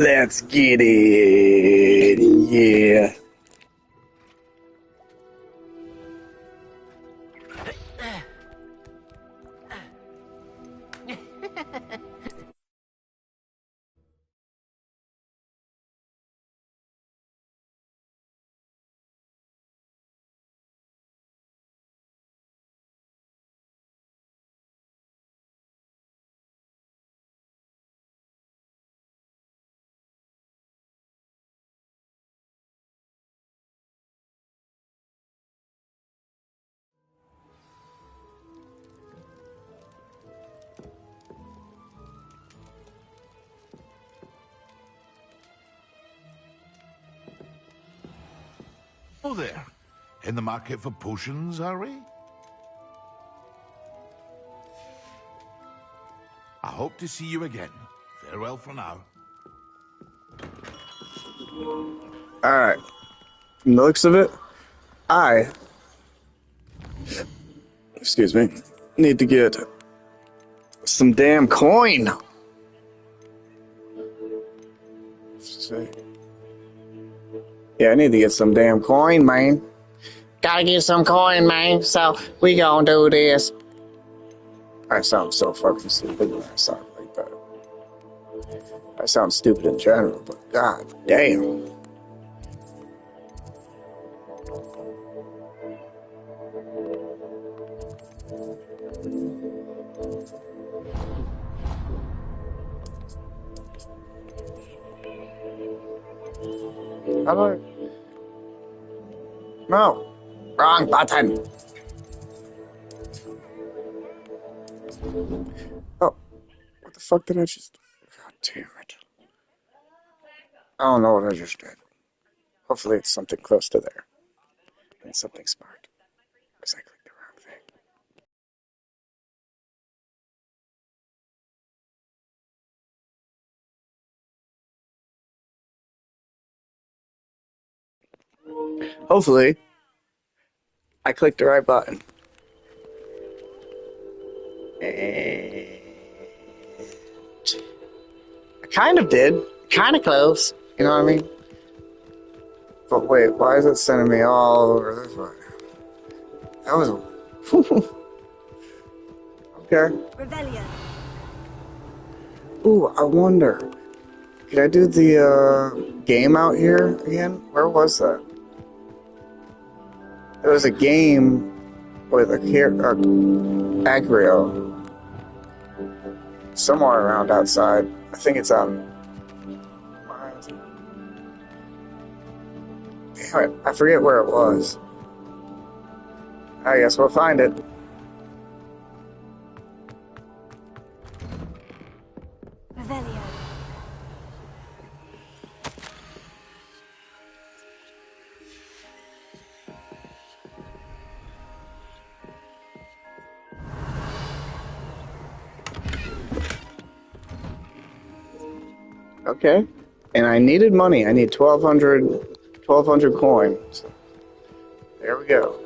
Let's get it. Yeah. Oh there. In the market for potions, are we? I hope to see you again. Farewell for now. Alright. From the looks of it, I, excuse me, need to get some damn coin. Yeah, I need to get some damn coin, man. Gotta get some coin, man. So we gonna do this. I sound so fucking stupid when I sound like that. I sound stupid in general, but god damn. How do I? No. Wrong button. Oh. What the fuck did I just... God damn it. I don't know what I just did. Hopefully it's something close to there. And something smart. Because I clicked the wrong thing. Hopefully, I clicked the right button. And... I kind of did. Kind of close. You know what I mean? But wait, why is it sending me all over this way? That was... Okay. Rebellion. Ooh, I wonder. Could I do the game out here again? Where was that? There was a game with a aggro somewhere around outside. I think it's on. Damn it! I forget where it was. I guess we'll find it. Rebellion. Okay. And I needed money. I need 1,200 coins. There we go.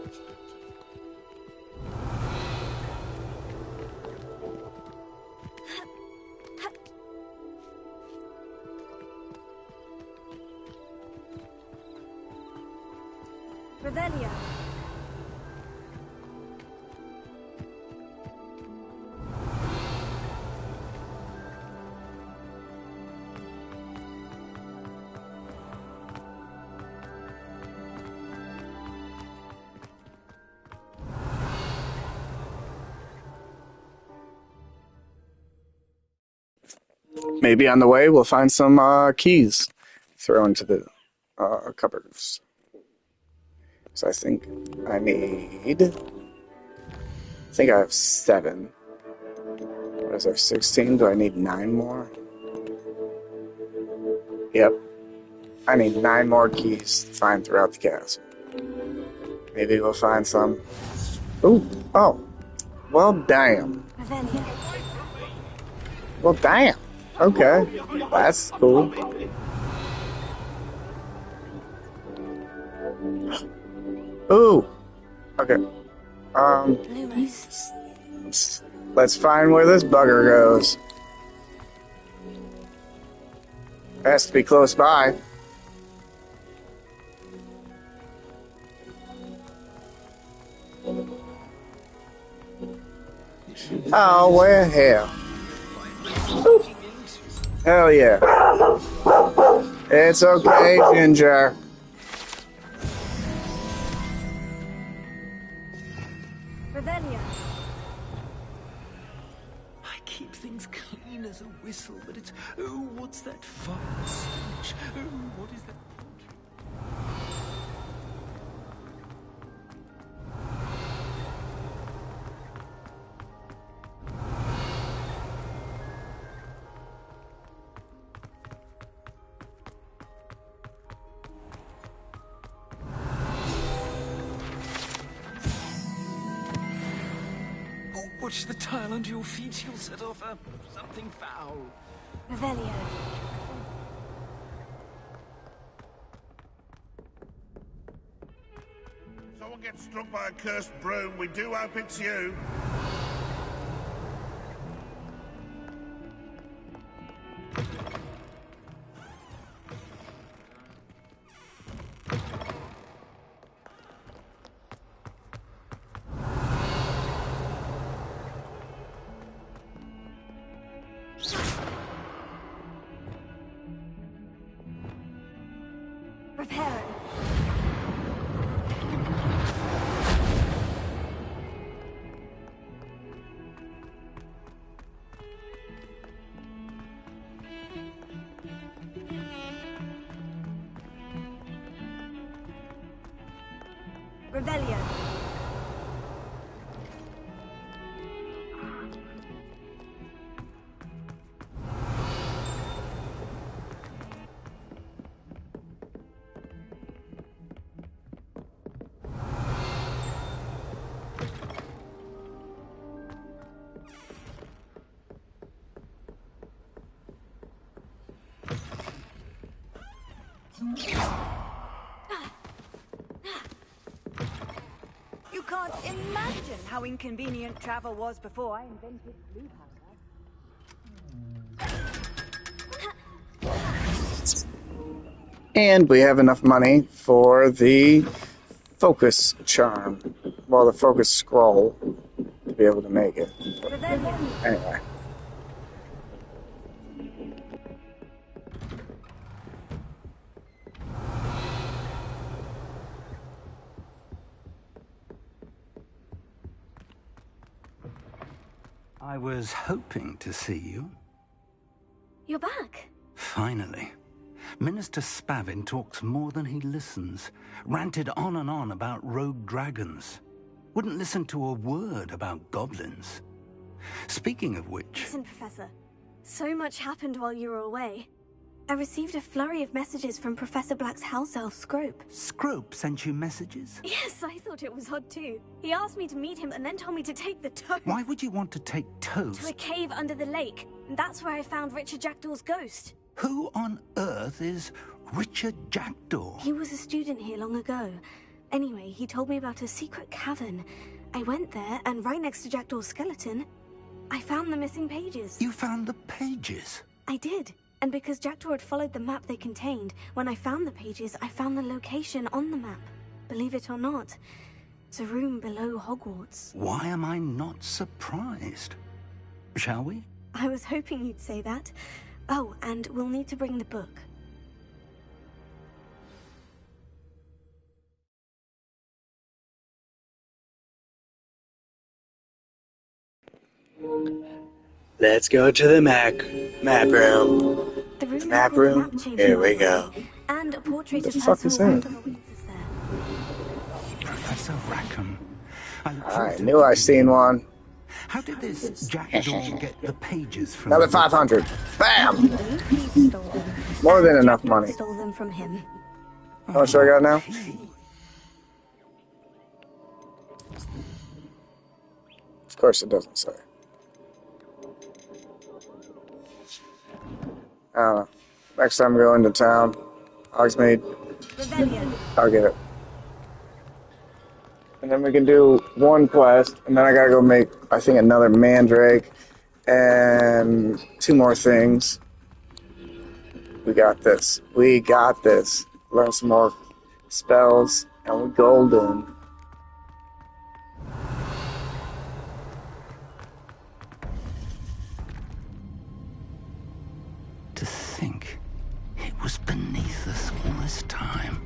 Rebellion. Maybe on the way we'll find some keys. Throw into the cupboards. So I think I need... I think I have 7. What is there, 16? Do I need 9 more? Yep. I need 9 more keys to find throughout the castle. Maybe we'll find some... Ooh, oh. Well, damn. Rebellion. Well, damn. Okay. That's cool. Ooh. Okay. Lumos. Let's find where this bugger goes. Has to be close by. Oh, where hell? Hell yeah. It's okay, Ginger. Revelio. I keep things clean as a whistle, but it's... Oh, what's that foul stench? Oh, what is that? Oh, watch the tile under your feet. You'll set off something foul. Revelio. Someone gets struck by a cursed broom. We do hope it's you. Repair it. Revelio. You can't imagine how inconvenient travel was before I invented blue powder. And we have enough money for the focus charm. Well, the focus scroll to be able to make it. Revelio. Anyway. I was hoping to see you. You're back. Finally. Minister Spavin talks more than he listens. Ranted on and on about rogue dragons. Wouldn't listen to a word about goblins. Speaking of which... Listen, Professor. So much happened while you were away. I received a flurry of messages from Professor Black's house elf, Scrope. Scrope sent you messages? Yes, I thought it was odd too. He asked me to meet him and then told me to take the toad Why would you want to take toes? to a cave under the lake. And that's where I found Richard Jackdaw's ghost. Who on earth is Richard Jackdaw? He was a student here long ago. Anyway, he told me about a secret cavern. I went there, and right next to Jackdaw's skeleton, I found the missing pages. You found the pages? I did. And because Jackdaw had followed the map they contained, when I found the pages, I found the location on the map. Believe it or not, it's a room below Hogwarts. Why am I not surprised? Shall we? I was hoping you'd say that. Oh, and we'll need to bring the book. Let's go to the map room. The room Map is called the room? Map Changing Here we Library, go. And a portrait of the fuck is Ursula that? Randall is there. Professor Rackham. I knew I seen one. How did this Jackdaw get the pages from Another the- 500. Bam! He stole them. More than And enough Jackdaw money. stole them from him. How much do I got now? Of course it doesn't say. I don't know. Next time we go into town, Hogsmeade, Rebellion. I'll get it. And then we can do one quest, and then I gotta go make, I think, another Mandrake, and 2 more things. We got this. We got this. Learn some more spells, and we're golden. To think it was beneath us all this time.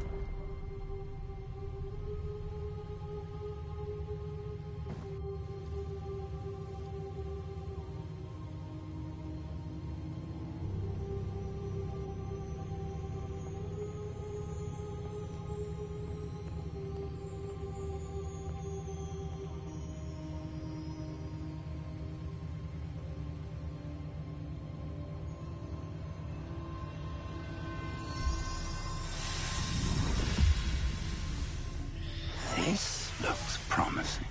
This looks promising.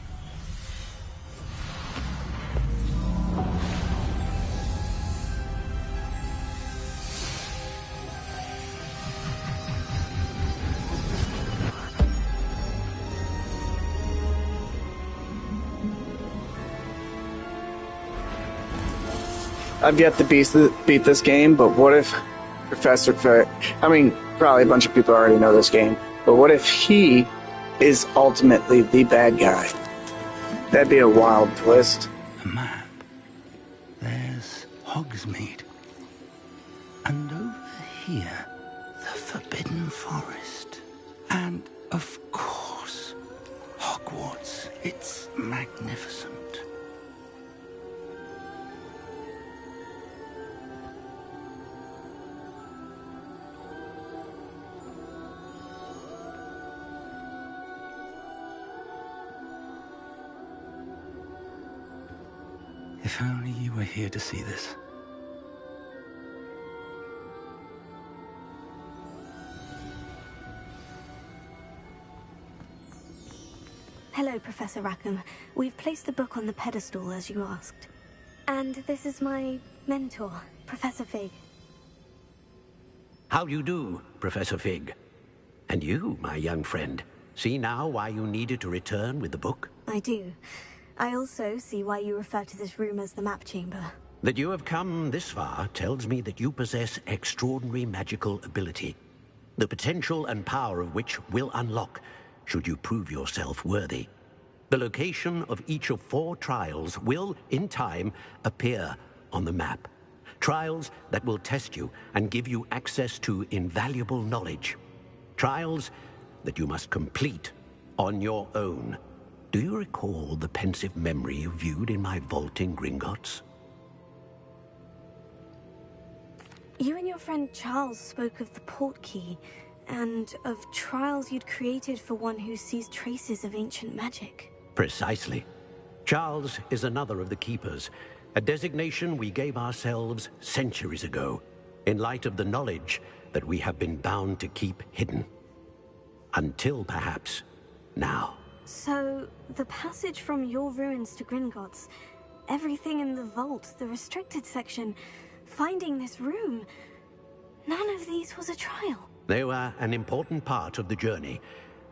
I've yet to beat this game, but what if Professor Fig... I mean, probably a bunch of people already know this game, but what if he is ultimately the bad guy? That'd be a wild twist. A map. There's Hogsmeade. And over here, the Forbidden Forest. And, of course, Hogwarts. It's magnificent. If only you were here to see this. Hello, Professor Rackham. We've placed the book on the pedestal, as you asked. And this is my mentor, Professor Fig. How do you do, Professor Fig? And you, my young friend, see now why you needed to return with the book? I do. I also see why you refer to this room as the map chamber. That you have come this far tells me that you possess extraordinary magical ability, the potential and power of which will unlock should you prove yourself worthy. The location of each of 4 trials will, in time, appear on the map. Trials that will test you and give you access to invaluable knowledge. Trials that you must complete on your own. Do you recall the pensive memory you viewed in my vault in Gringotts? You and your friend Charles spoke of the portkey, and of trials you'd created for one who sees traces of ancient magic. Precisely. Charles is another of the Keepers, a designation we gave ourselves centuries ago, in light of the knowledge that we have been bound to keep hidden. Until, perhaps, now. So, the passage from your ruins to Gringotts, everything in the vault, the restricted section, finding this room, none of these was a trial. They were an important part of the journey,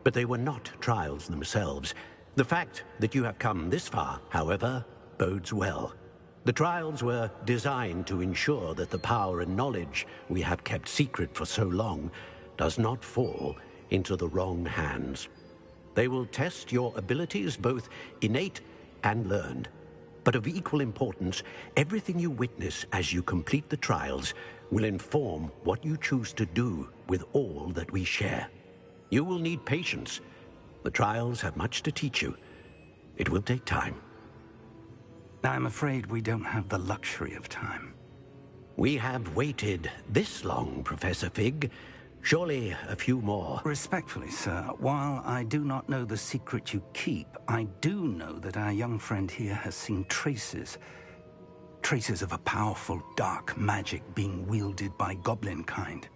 but they were not trials themselves. The fact that you have come this far, however, bodes well. The trials were designed to ensure that the power and knowledge we have kept secret for so long does not fall into the wrong hands. They will test your abilities, both innate and learned. But of equal importance, everything you witness as you complete the trials will inform what you choose to do with all that we share. You will need patience. The trials have much to teach you. It will take time. I'm afraid we don't have the luxury of time. We have waited this long, Professor Fig. Surely a few more. Respectfully, sir, while I do not know the secret you keep, I do know that our young friend here has seen traces of a powerful dark magic being wielded by goblin kind.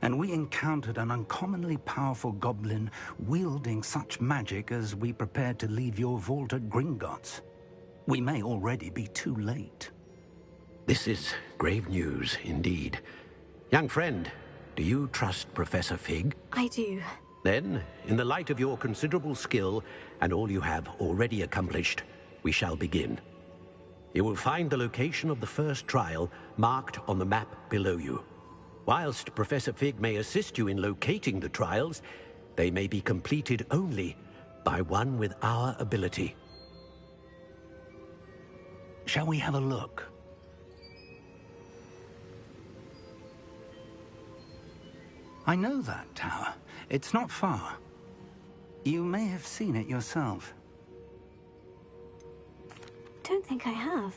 And we encountered an uncommonly powerful goblin wielding such magic as we prepared to leave your vault at Gringotts. We may already be too late. This is grave news indeed. Young friend, do you trust Professor Fig? I do. Then, in the light of your considerable skill and all you have already accomplished, we shall begin. You will find the location of the first trial marked on the map below you. Whilst Professor Fig may assist you in locating the trials, they may be completed only by one with our ability. Shall we have a look? I know that tower. It's not far. You may have seen it yourself. Don't think I have.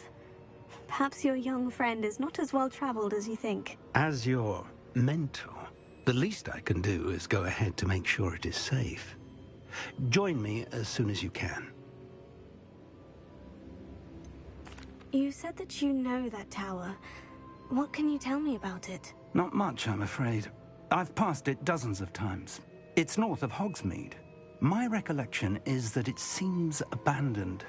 Perhaps your young friend is not as well-traveled as you think. As your mentor, the least I can do is go ahead to make sure it is safe. Join me as soon as you can. You said that you know that tower. What can you tell me about it? Not much, I'm afraid. I've passed it dozens of times. It's north of Hogsmeade. My recollection is that it seems abandoned.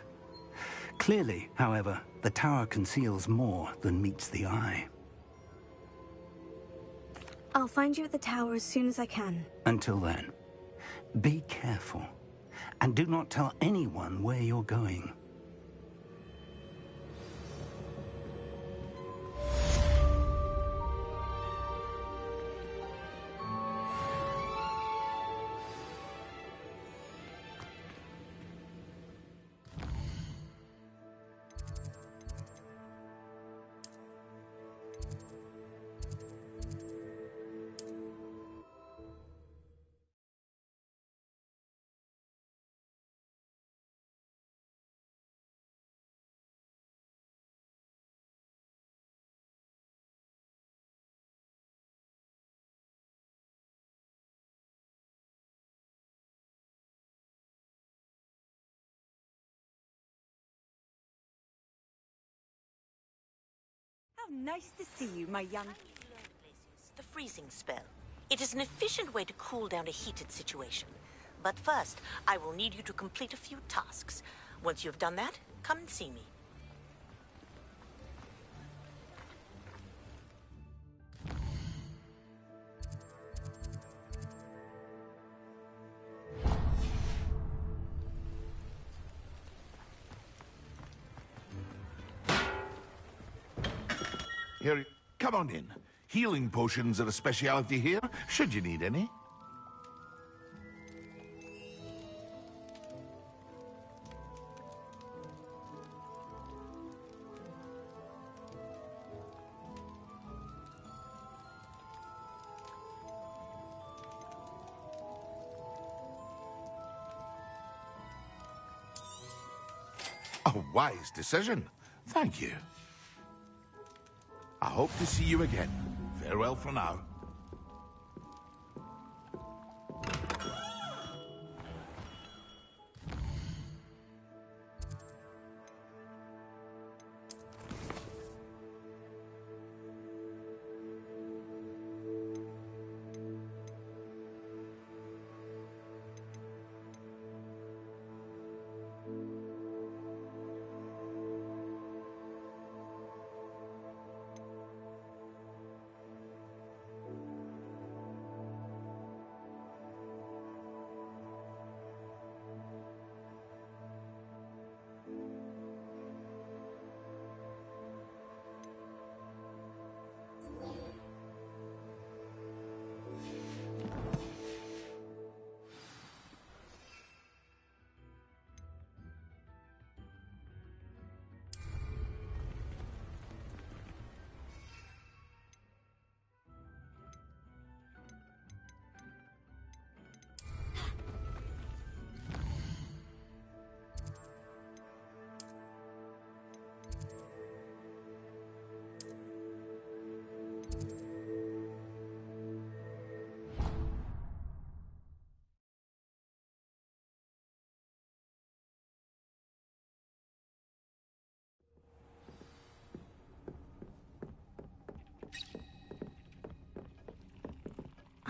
Clearly, however, the tower conceals more than meets the eye. I'll find you at the tower as soon as I can. Until then, be careful, and do not tell anyone where you're going. How nice to see you, my young... The freezing spell. It is an efficient way to cool down a heated situation. But first, I will need you to complete a few tasks. Once you have done that, come and see me. Here, come on in. Healing potions are a speciality here, should you need any. A wise decision. Thank you. I hope to see you again. Farewell for now.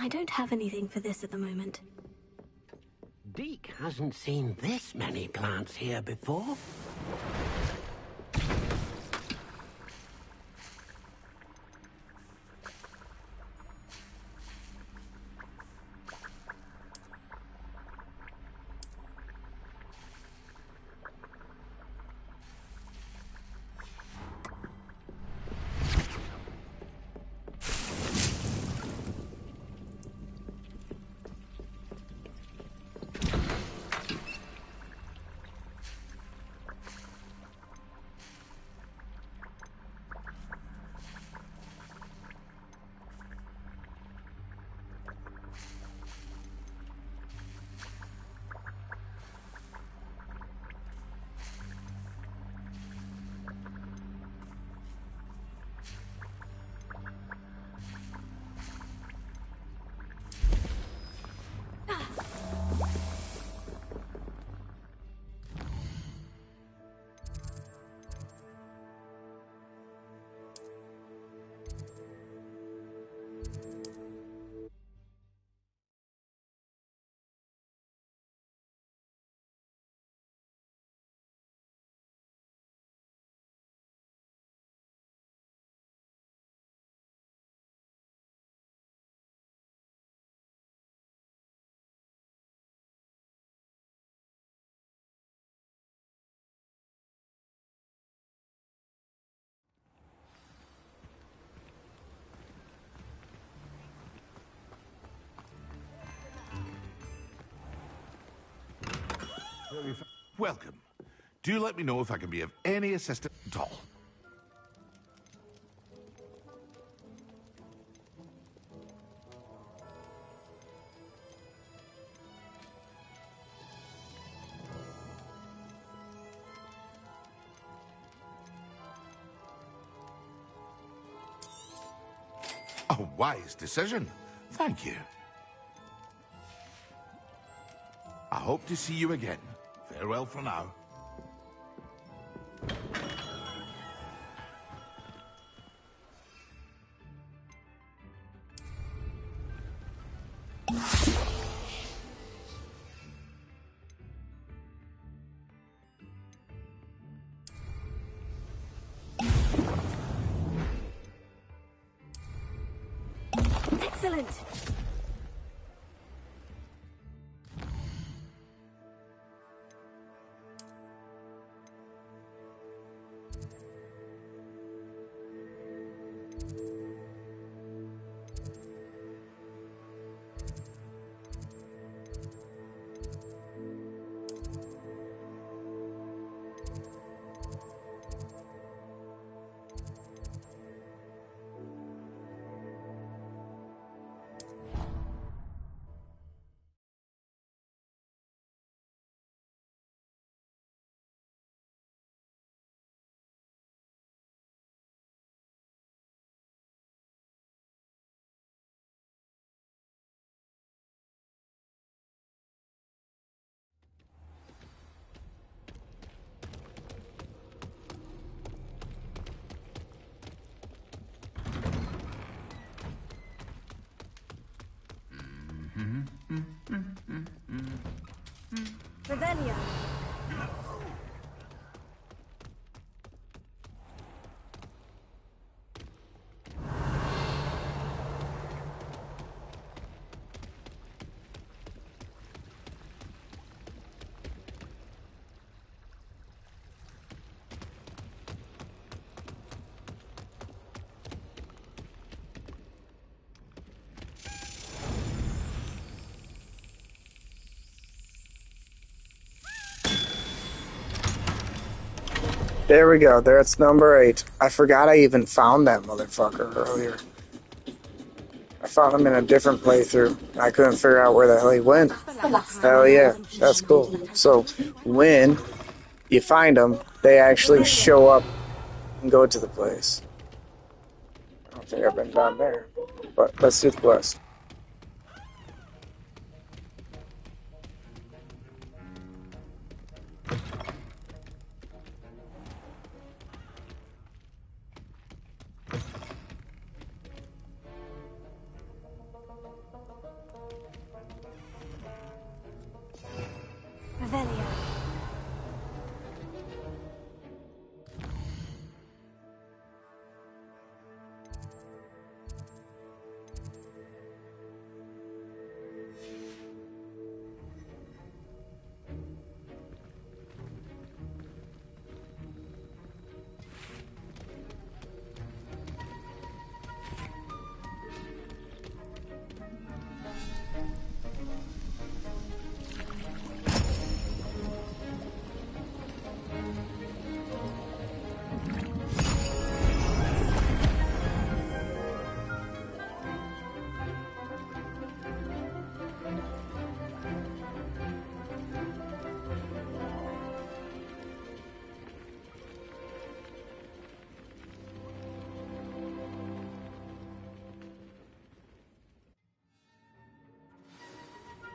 I don't have anything for this at the moment. Deke hasn't seen this many plants here before. Welcome. Do let me know if I can be of any assistance at all. A wise decision. Thank you. I hope to see you again. Farewell for now. Excellent. Revelio. There we go. That's number 8. I forgot I even found that motherfucker earlier. I found him in a different playthrough. I couldn't figure out where the hell he went. Hell yeah, that's cool. So when you find them, they actually show up and go to the place. I don't think I've been down there, but let's do the quest. Revelio.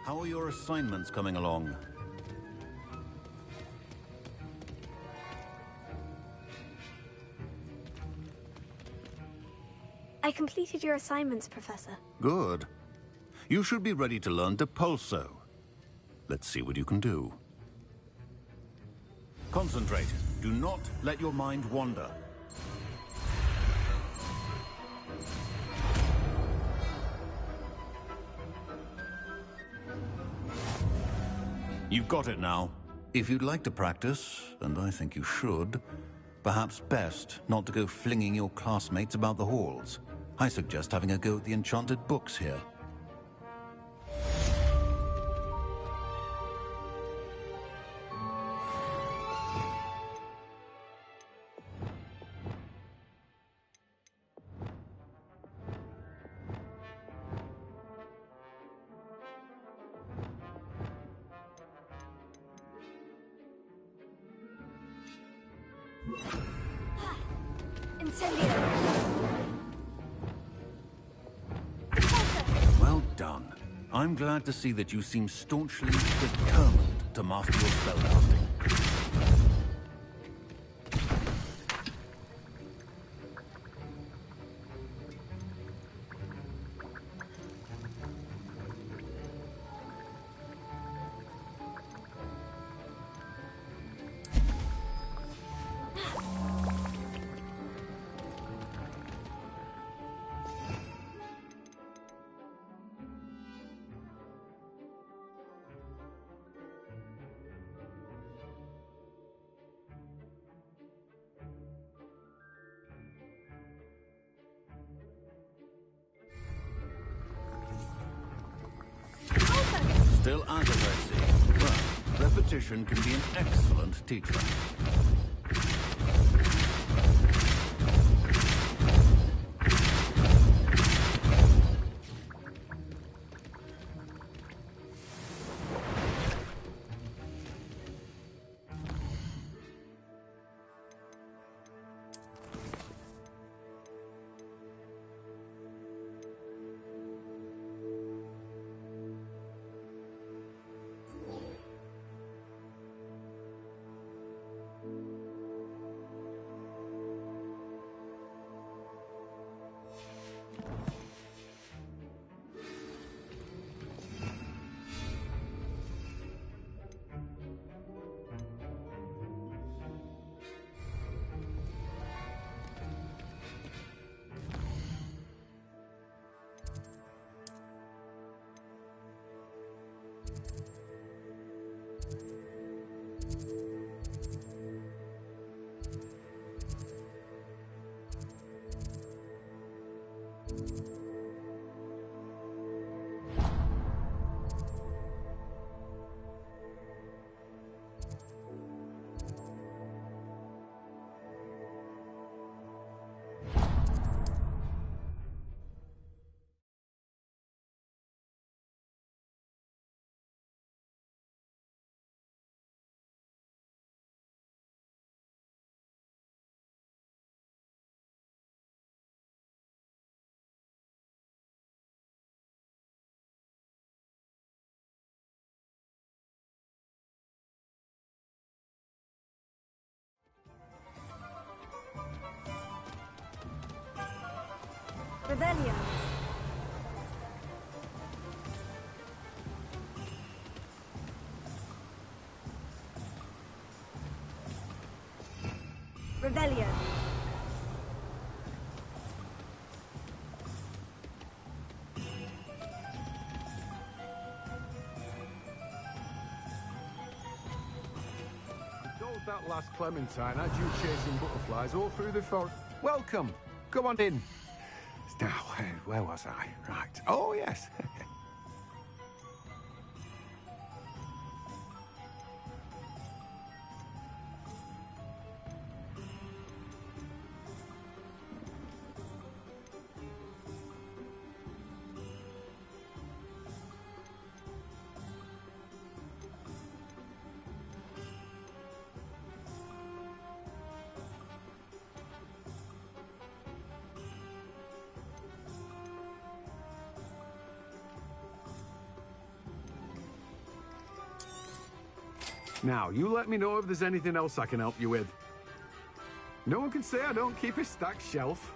How are your assignments coming along? I completed your assignments, Professor. Good. You should be ready to learn Depulso. Let's see what you can do. Concentrate. Do not let your mind wander. You've got it now. If you'd like to practice, and I think you should, perhaps best not to go flinging your classmates about the halls. I suggest having a go at the enchanted books here. Incendio. Well done. I'm glad to see that you seem staunchly determined to master your spellcasting. Still out of I see. Well, repetition can be an excellent teacher. Revelio. Revelio. Told that last Clementine had you chasing butterflies all through the forest. Welcome. Come on in. Now, where was I? Right. Oh, yes. Now, you let me know if there's anything else I can help you with. No one can say I don't keep a stacked shelf.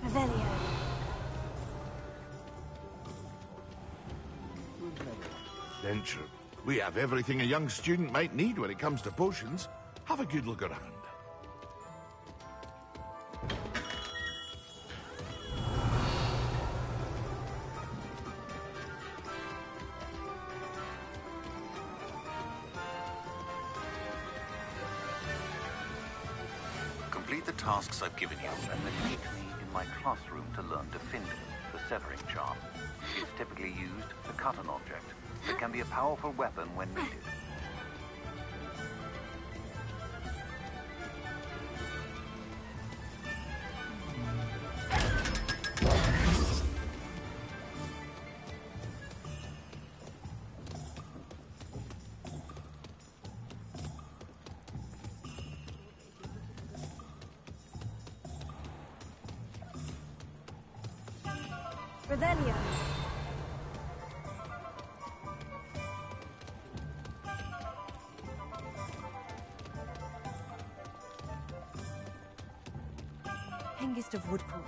Revelio. Venture. We have everything a young student might need when it comes to potions. Have a good look around. Complete the tasks I've given you, and then meet me in my classroom to learn Defender, the severing charm. It's typically used to cut an object, but can be a powerful weapon when needed. Revelio. Hengist of Woodpool.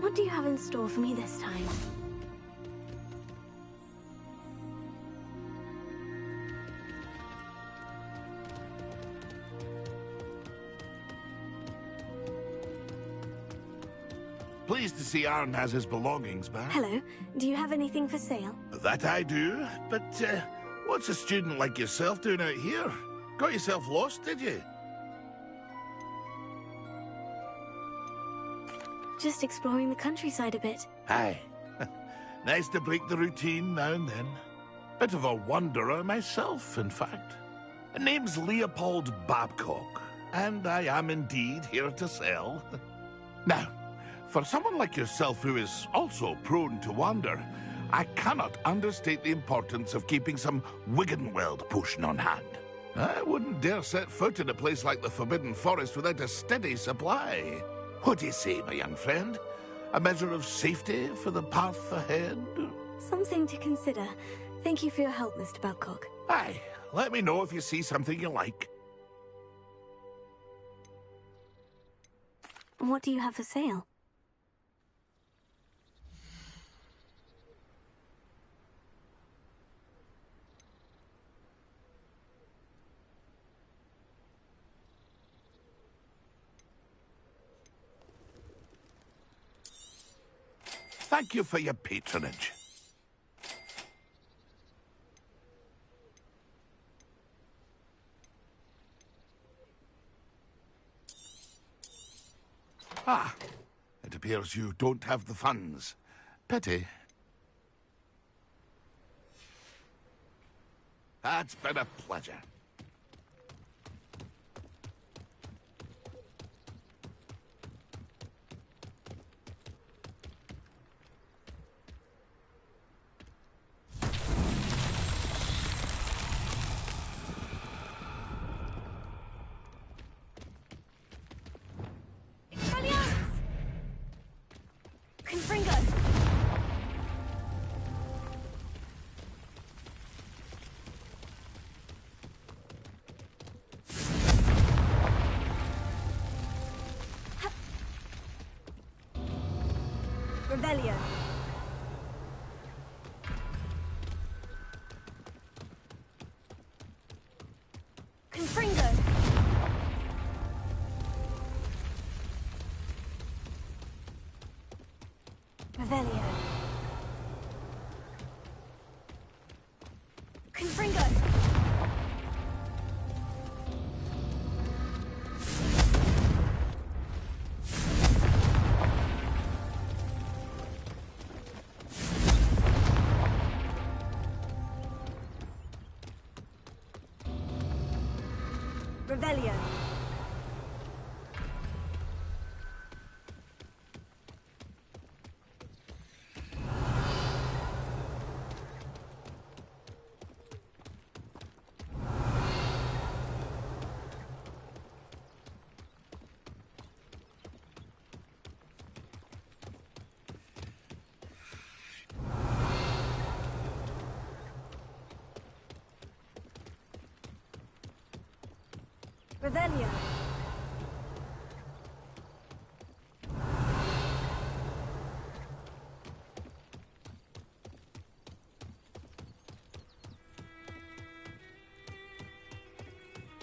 What do you have in store for me this time? Pleased to see Arn has his belongings back. Hello. Do you have anything for sale? That I do, but what's a student like yourself doing out here? Got yourself lost, did you? Just exploring the countryside a bit. Aye. Nice to break the routine now and then. Bit of a wanderer myself, in fact. Name's Leopold Babcock, and I am indeed here to sell. Now, for someone like yourself who is also prone to wander, I cannot understate the importance of keeping some Wiggenweld potion on hand. I wouldn't dare set foot in a place like the Forbidden Forest without a steady supply. What do you say, my young friend? A measure of safety for the path ahead? Something to consider. Thank you for your help, Mr. Babcock. Aye, let me know if you see something you like. What do you have for sale? Thank you for your patronage. Ah, it appears you don't have the funds. Pity. It's been a pleasure. Confringo! Rebellion. Confringo. Revelio. Confringo. Revelio. Revelio.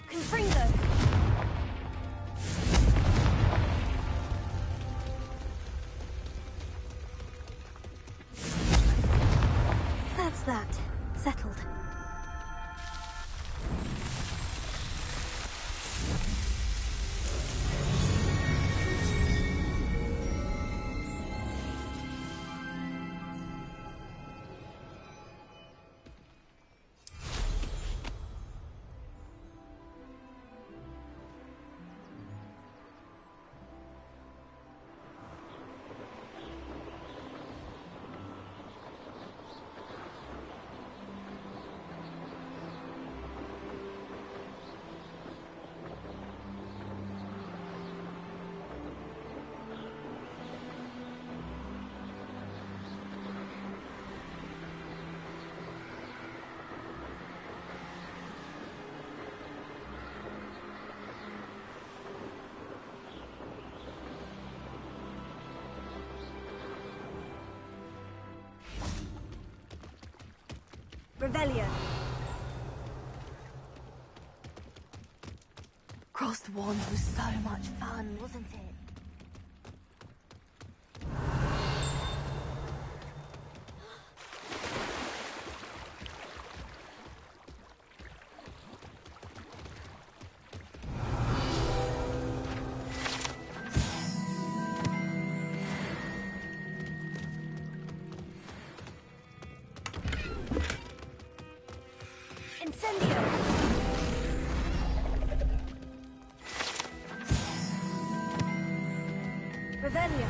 Confringo. That's that. Settled. Revelio. Crossed Wands was so much fun, wasn't it? Incendio! Revelio.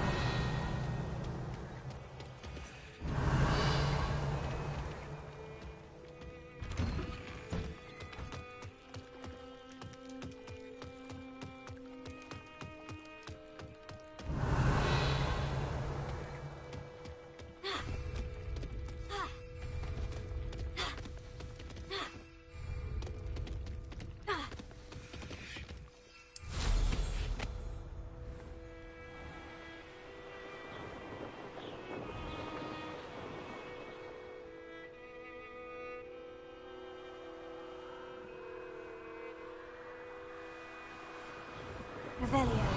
Revelio.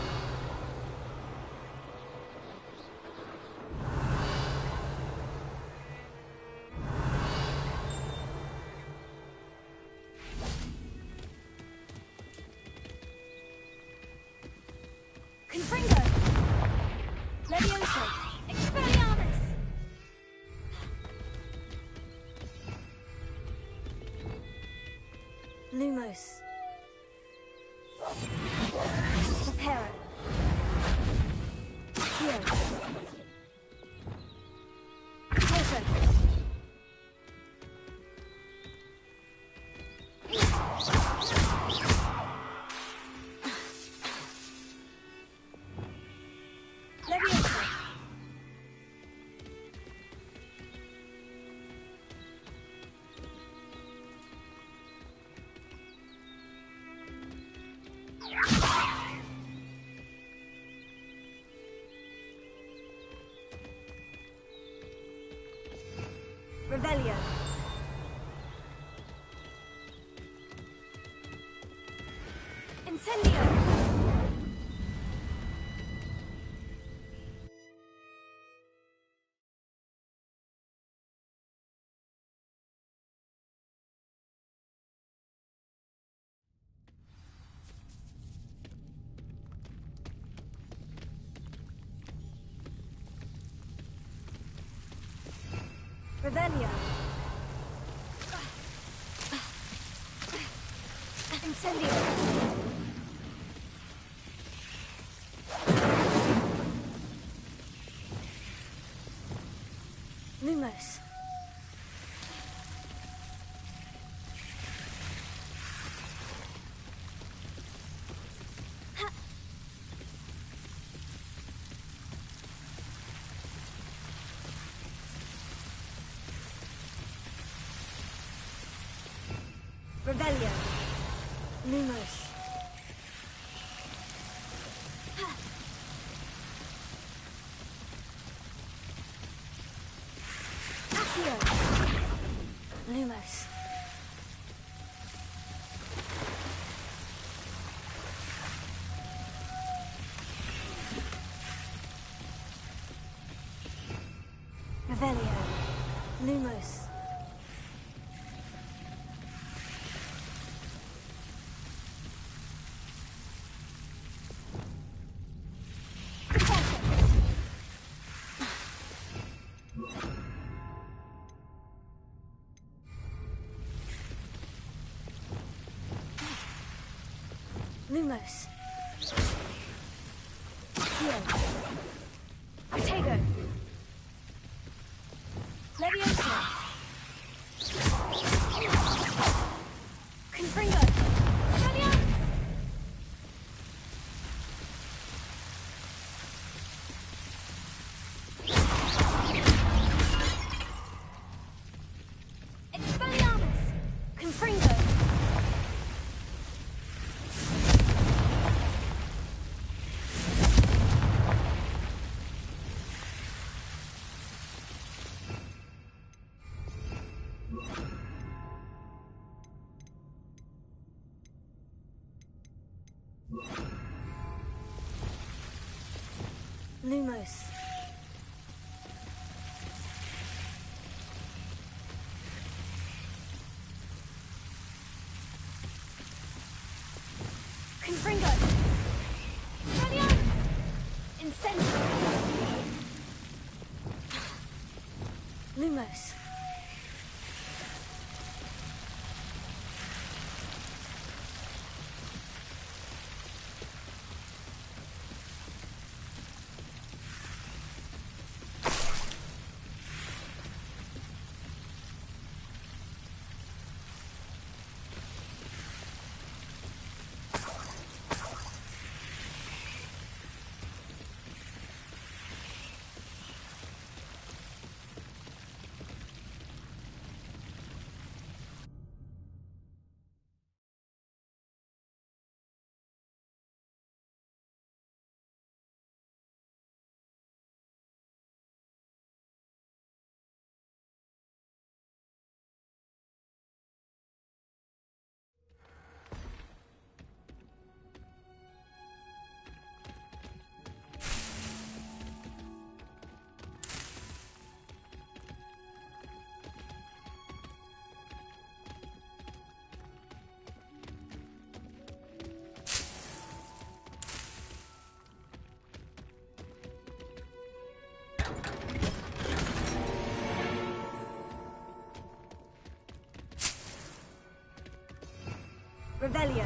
Lumos. Reparo. Here. Torso. Leviosa. Revelio. Incendio. Revelio. Incendio. Lumos. Revelio. Lumos. Accio. Lumos. Revelio. Lumos. Lumos. Here. Artego. Leviosa. Confringo. Leviosa. Expelliarmus. Confringo. Lumos. Confringo. Leviosa. Incendio. Lumos. Revelio.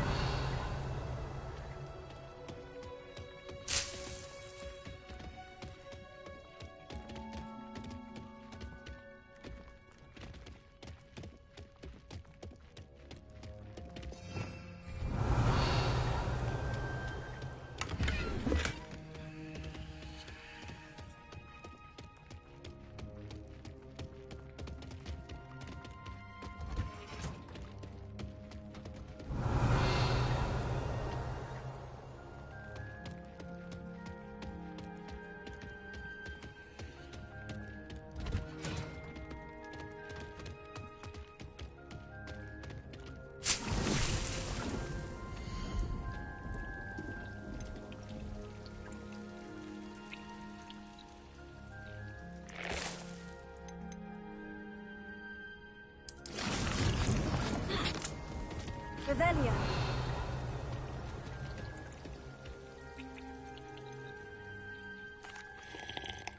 Revelio.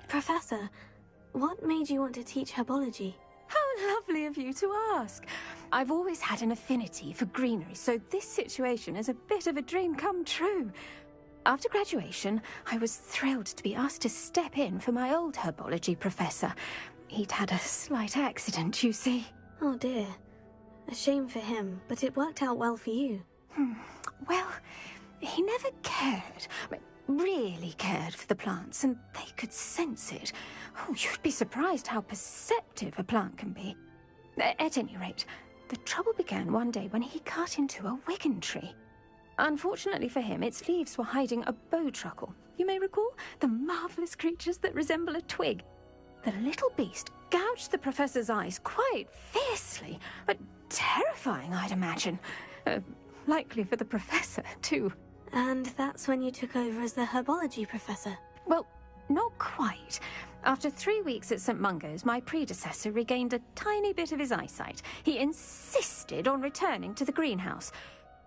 Professor, what made you want to teach herbology? How lovely of you to ask. I've always had an affinity for greenery, so this situation is a bit of a dream come true. After graduation, I was thrilled to be asked to step in for my old herbology professor. He'd had a slight accident, you see. Oh dear. A shame for him, but it worked out well for you. Well, he never cared, really cared for the plants, and they could sense it. Oh, you'd be surprised how perceptive a plant can be. At any rate, the trouble began one day when he cut into a wigan tree. Unfortunately for him, its leaves were hiding a bowtruckle. You may recall the marvellous creatures that resemble a twig. The little beast gouged the professor's eyes quite fiercely, but terrifying, I'd imagine. Likely for the professor, too. And that's when you took over as the herbology professor? Well, not quite. After 3 weeks at St. Mungo's, my predecessor regained a tiny bit of his eyesight. He insisted on returning to the greenhouse.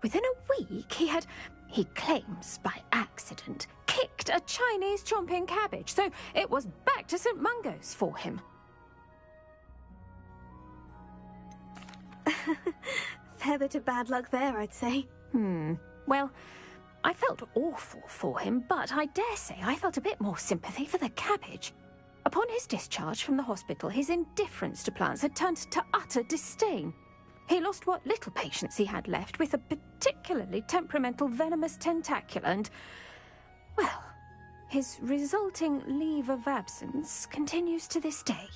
Within a week, he claims by accident, kicked a Chinese chomping cabbage, so it was back to St. Mungo's for him. Fair bit of bad luck there, I'd say. Well, I felt awful for him, but I dare say I felt a bit more sympathy for the cabbage. Upon his discharge from the hospital, his indifference to plants had turned to utter disdain. He lost what little patience he had left with a particularly temperamental venomous tentacula and, well, his resulting leave of absence continues to this day.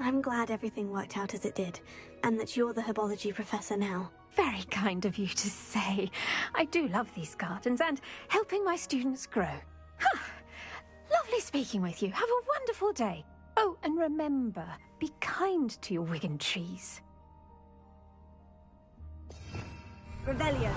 I'm glad everything worked out as it did, and that you're the herbology professor now. Very kind of you to say. I do love these gardens and helping my students grow. Lovely speaking with you. Have a wonderful day. Oh, and remember, be kind to your wigan trees. Revelio.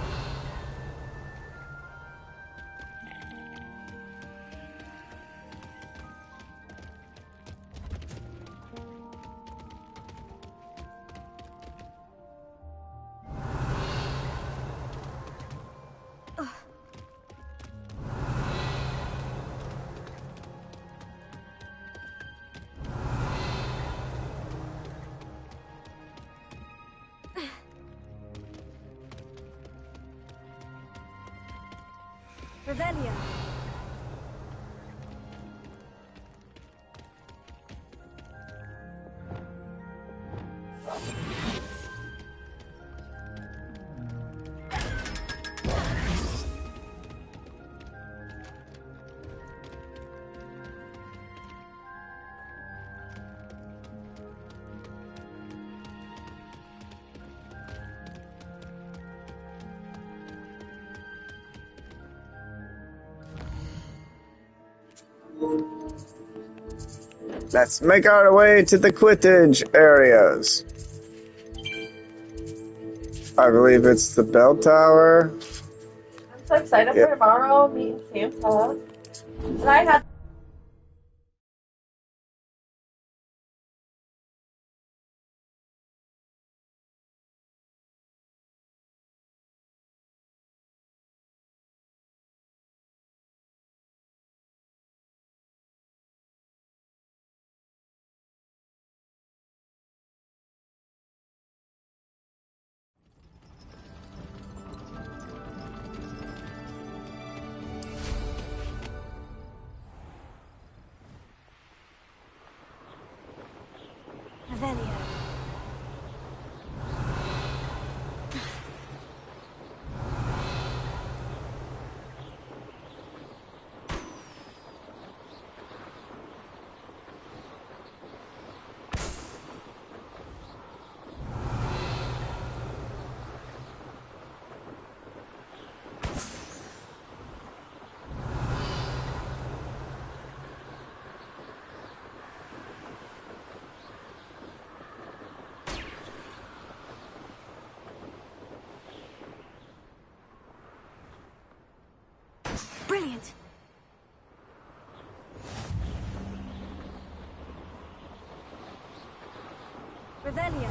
Revelio. Let's make our way to the Quidditch areas. I believe it's the bell tower. I'm so excited for tomorrow, meeting Santa. And I had Brilliant. Revelio.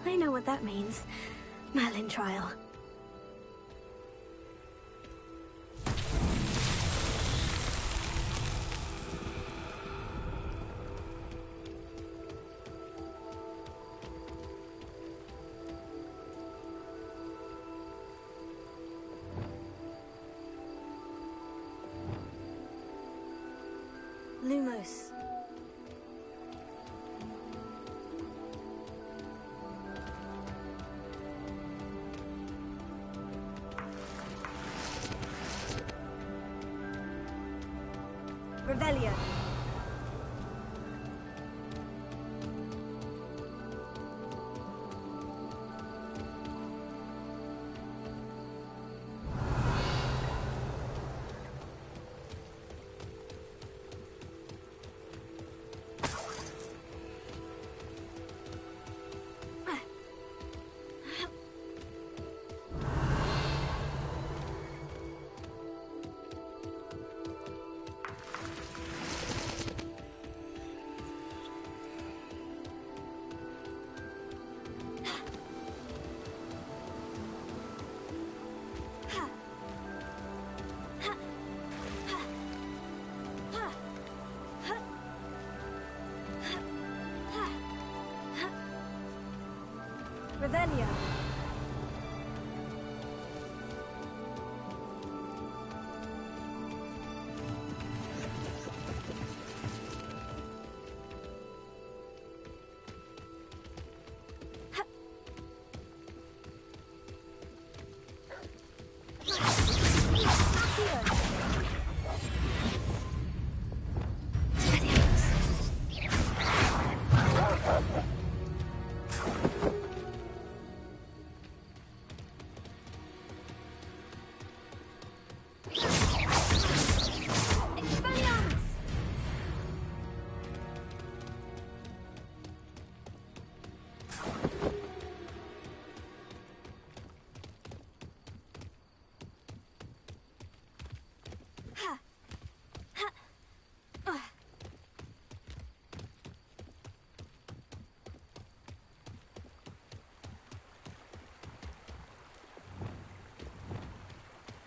I know what that means. Merlin trial. Lumos. Revelio. Revelio.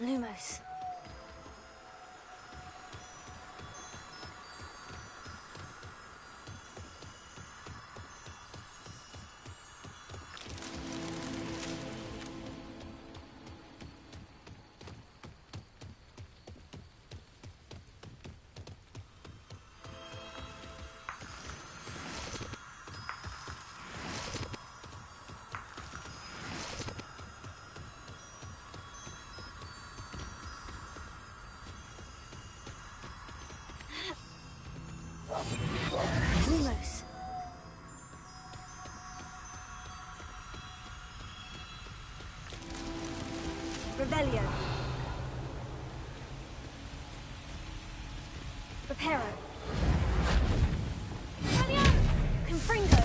Lumos. Lumos. Revelio. Reparo. Confringo.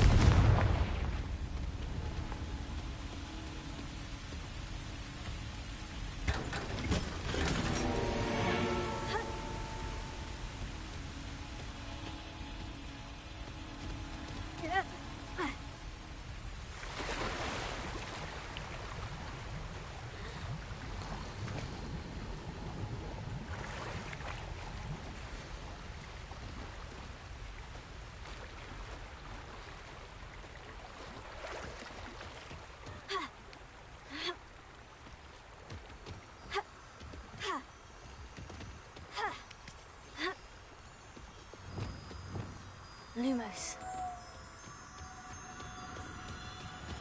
Lumos.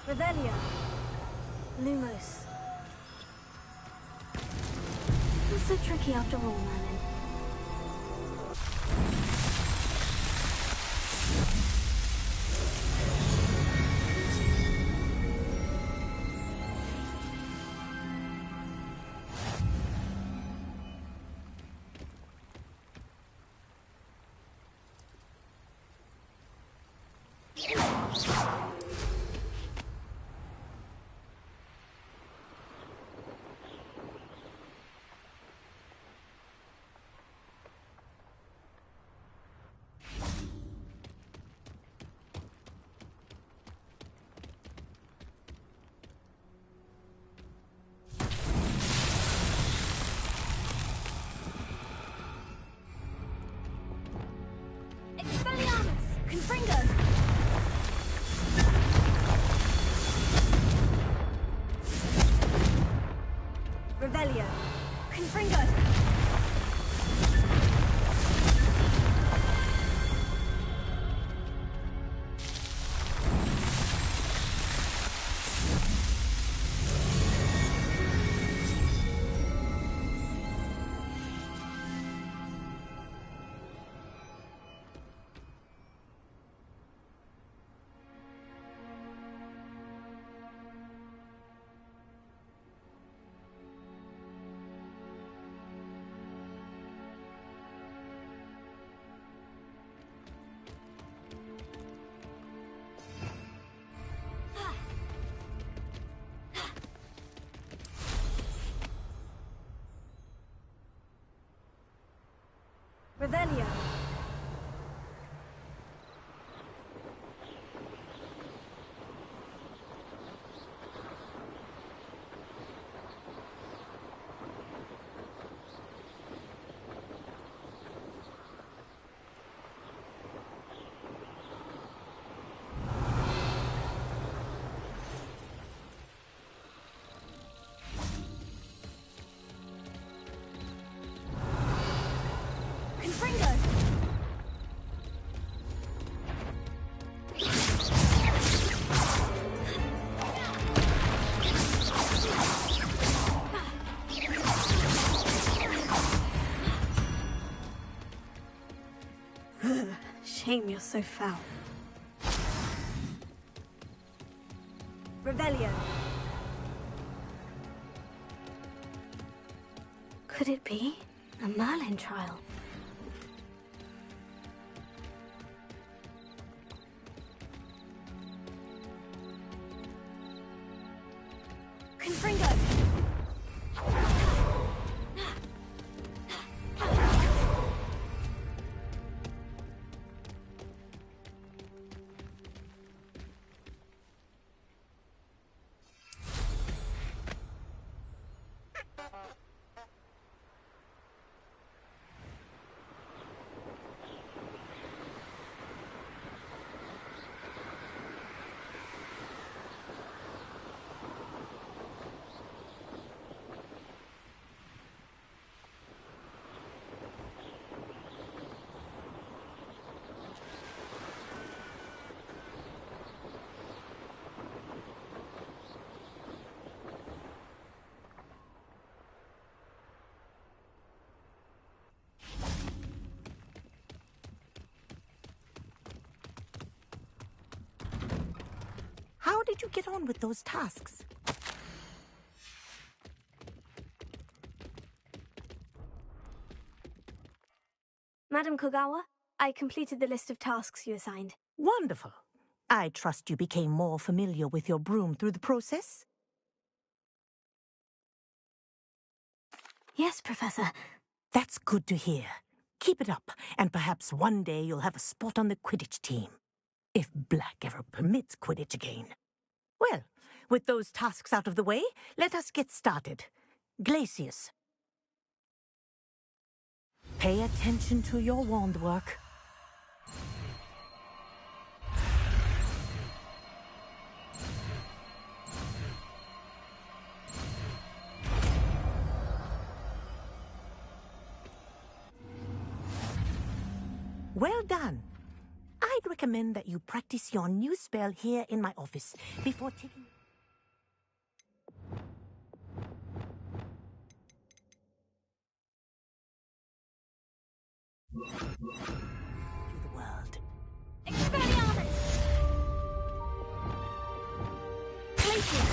Revelio. Lumos. Not so tricky after all, Merlin. Revelio. Shame you're so foul. Revelio. Could it be a Merlin trial? Confringo! How did you get on with those tasks? Madam Kogawa, I completed the list of tasks you assigned. Wonderful. I trust you became more familiar with your broom through the process? Yes, Professor. That's good to hear. Keep it up, and perhaps one day you'll have a spot on the Quidditch team. If Black ever permits Quidditch again. Well, with those tasks out of the way, let us get started. Glacius. Pay attention to your wand work. Well done. I'd recommend that you practice your new spell here in my office before taking... to the world. Expelliarmus! Glacius!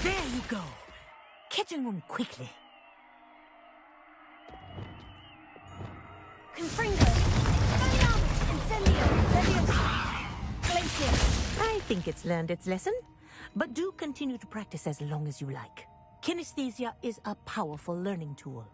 There you go. Catching them quickly. Confringo! Expelliarmus! Incendio! Leviosa! Glacius! I think it's learned its lesson, but do continue to practice as long as you like. Kinesthesia is a powerful learning tool.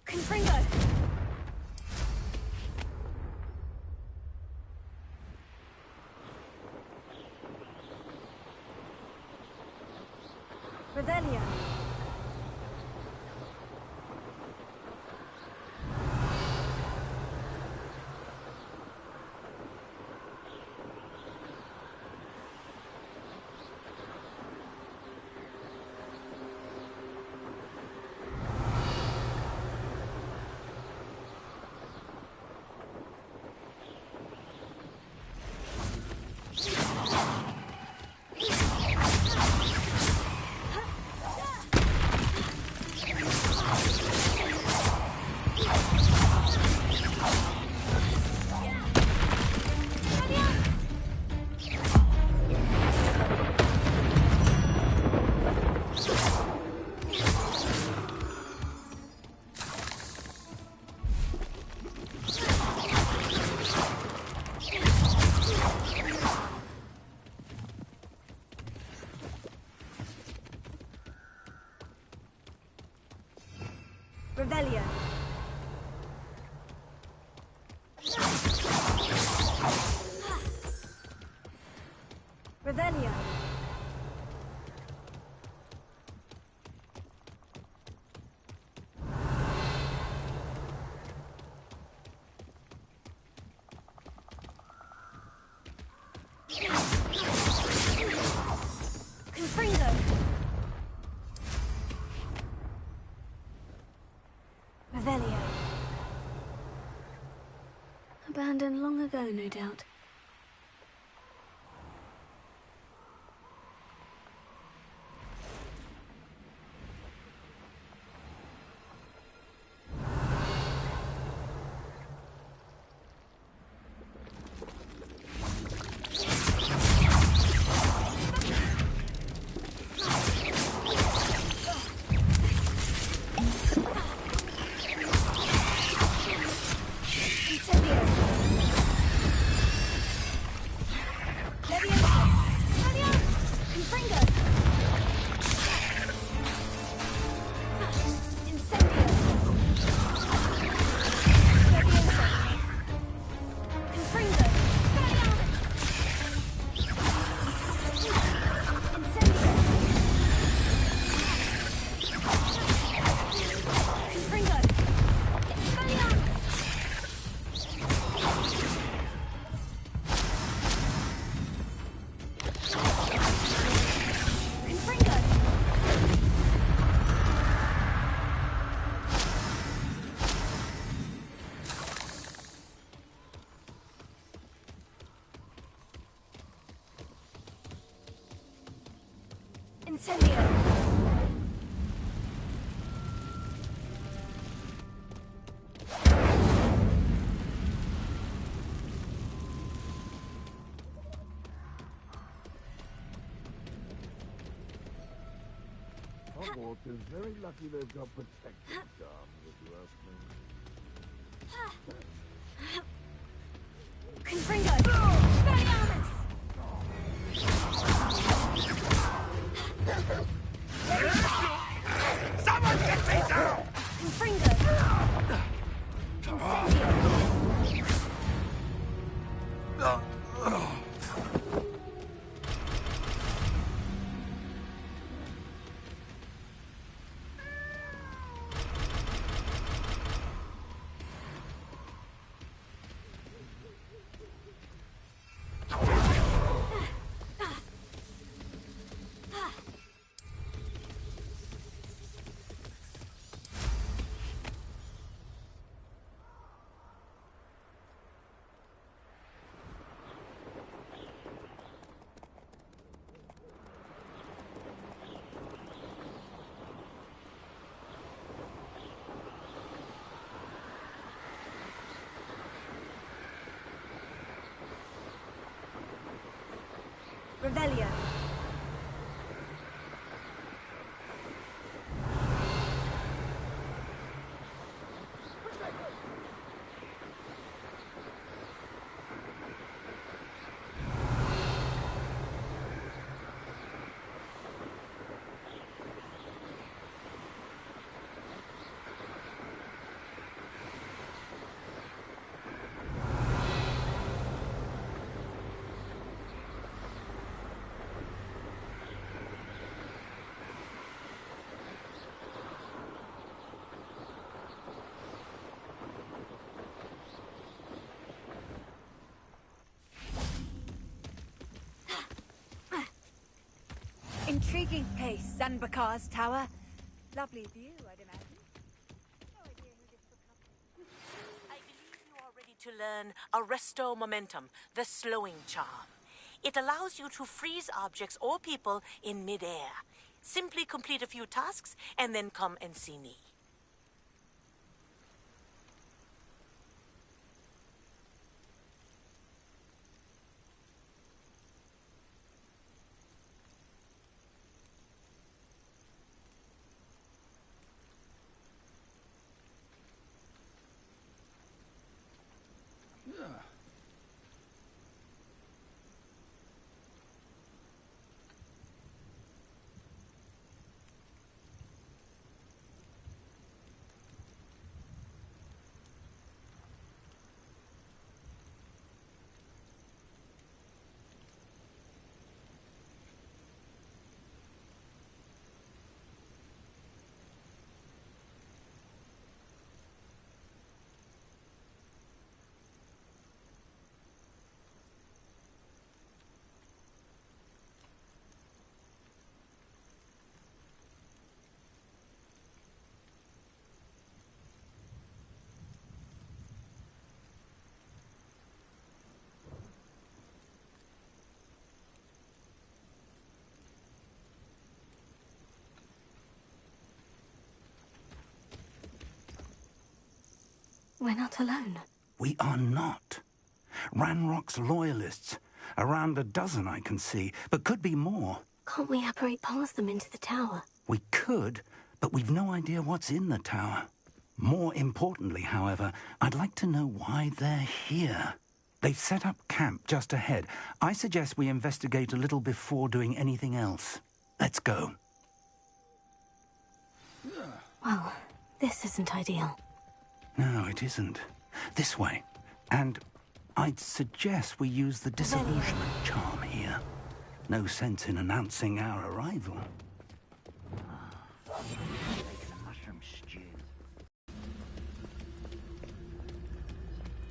Confringo! Revelio! Revelio. Revelio. Confringo. Revelio. Abandoned long ago, no doubt. Incendio! Hogwarts is very lucky they've got protective charms, if you ask me. Confringo! Expelliarmus! Someone get me down! Confringo! Incendio! Revelio. Intriguing place, Zanbakar's tower. Lovely view, I'd imagine. No idea who this book comes. I believe you are ready to learn Arresto Momentum, the slowing charm. It allows you to freeze objects or people in midair. Simply complete a few tasks and then come and see me. We're not alone. We are not. Ranrock's loyalists. Around a dozen I can see, but could be more. Can't we apparate past them into the tower? We could, but we've no idea what's in the tower. More importantly, however, I'd like to know why they're here. They've set up camp just ahead. I suggest we investigate a little before doing anything else. Let's go. Well, this isn't ideal. No, it isn't. This way. And I'd suggest we use the disillusionment charm here. No sense in announcing our arrival.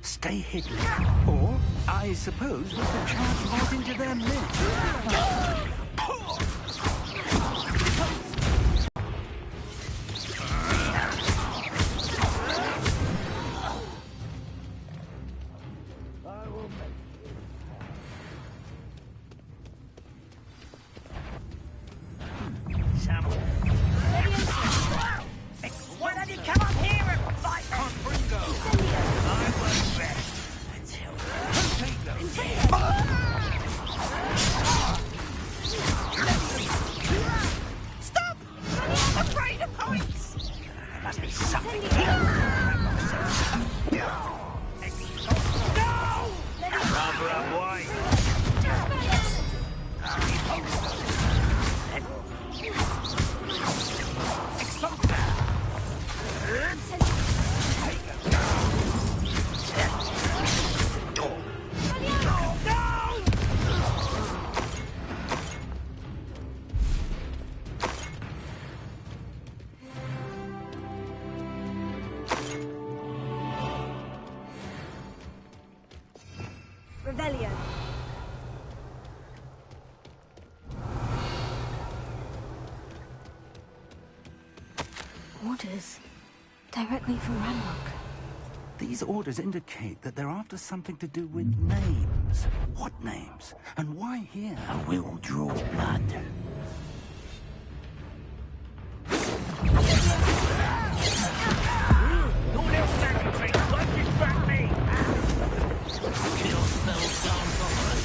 Stay hidden. Or, I suppose, we could charge right into their midst. Why don't you come up here and fight on Bringo? I work best until Stop! I'm afraid of heights! There must be something here. No! Cover up white. Revelio. Orders. Directly from Ranrock. These orders indicate that they're after something to do with names. What names? And why here? And we will draw blood. No little standing trick. Don't distract me. Kill spells down for us.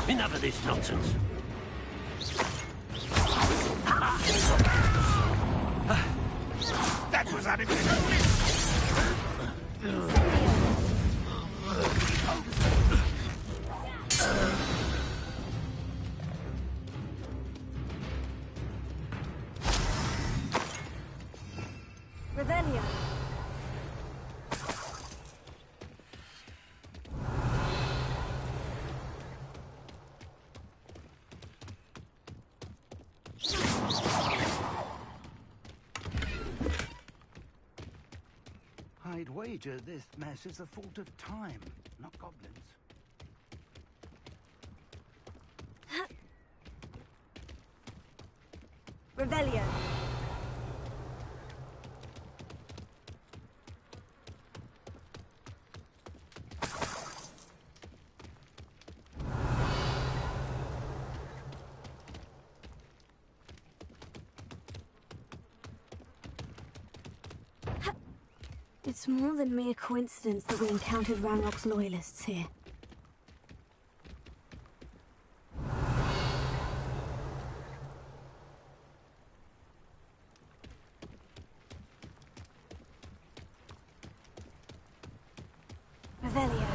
Enough of this nonsense. That was unexpected. Revelio. I'd wager this mess is the fault of time, not goblins. Revelio. It's more than mere coincidence that we encountered Ranrock's loyalists here. Revelio.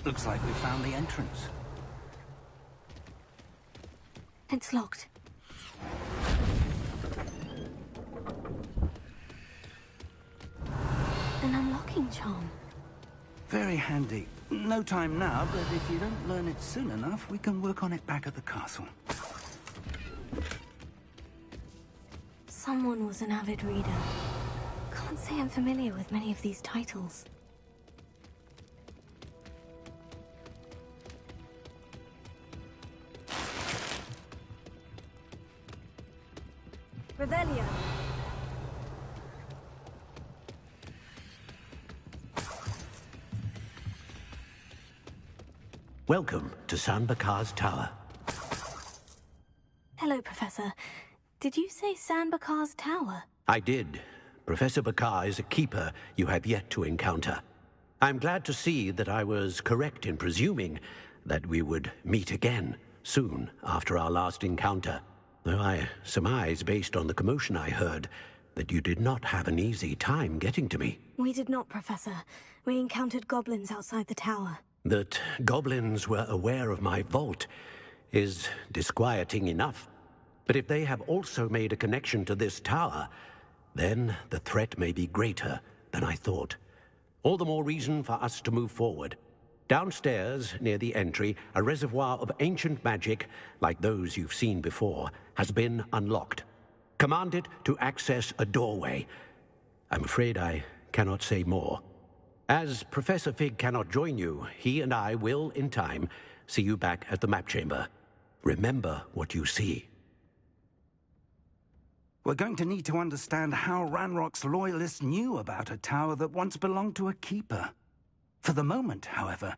Looks like we found the entrance. It's locked. An unlocking charm. Very handy. No time now, but if you don't learn it soon enough, we can work on it back at the castle. Someone was an avid reader. Can't say I'm familiar with many of these titles. Revelio. Welcome to San Bakar's tower. Hello, Professor. Did you say San Bakar's tower? I did. Professor Bakar is a keeper you have yet to encounter. I'm glad to see that I was correct in presuming that we would meet again soon after our last encounter, though I surmise, based on the commotion I heard, that you did not have an easy time getting to me. We did not, Professor. We encountered goblins outside the tower. That goblins were aware of my vault is disquieting enough. But if they have also made a connection to this tower, then the threat may be greater than I thought. All the more reason for us to move forward. Downstairs, near the entry, a reservoir of ancient magic, like those you've seen before, has been unlocked. Command it to access a doorway. I'm afraid I cannot say more. As Professor Fig cannot join you, he and I will, in time, see you back at the map chamber. Remember what you see. We're going to need to understand how Ranrock's loyalists knew about a tower that once belonged to a keeper. For the moment, however,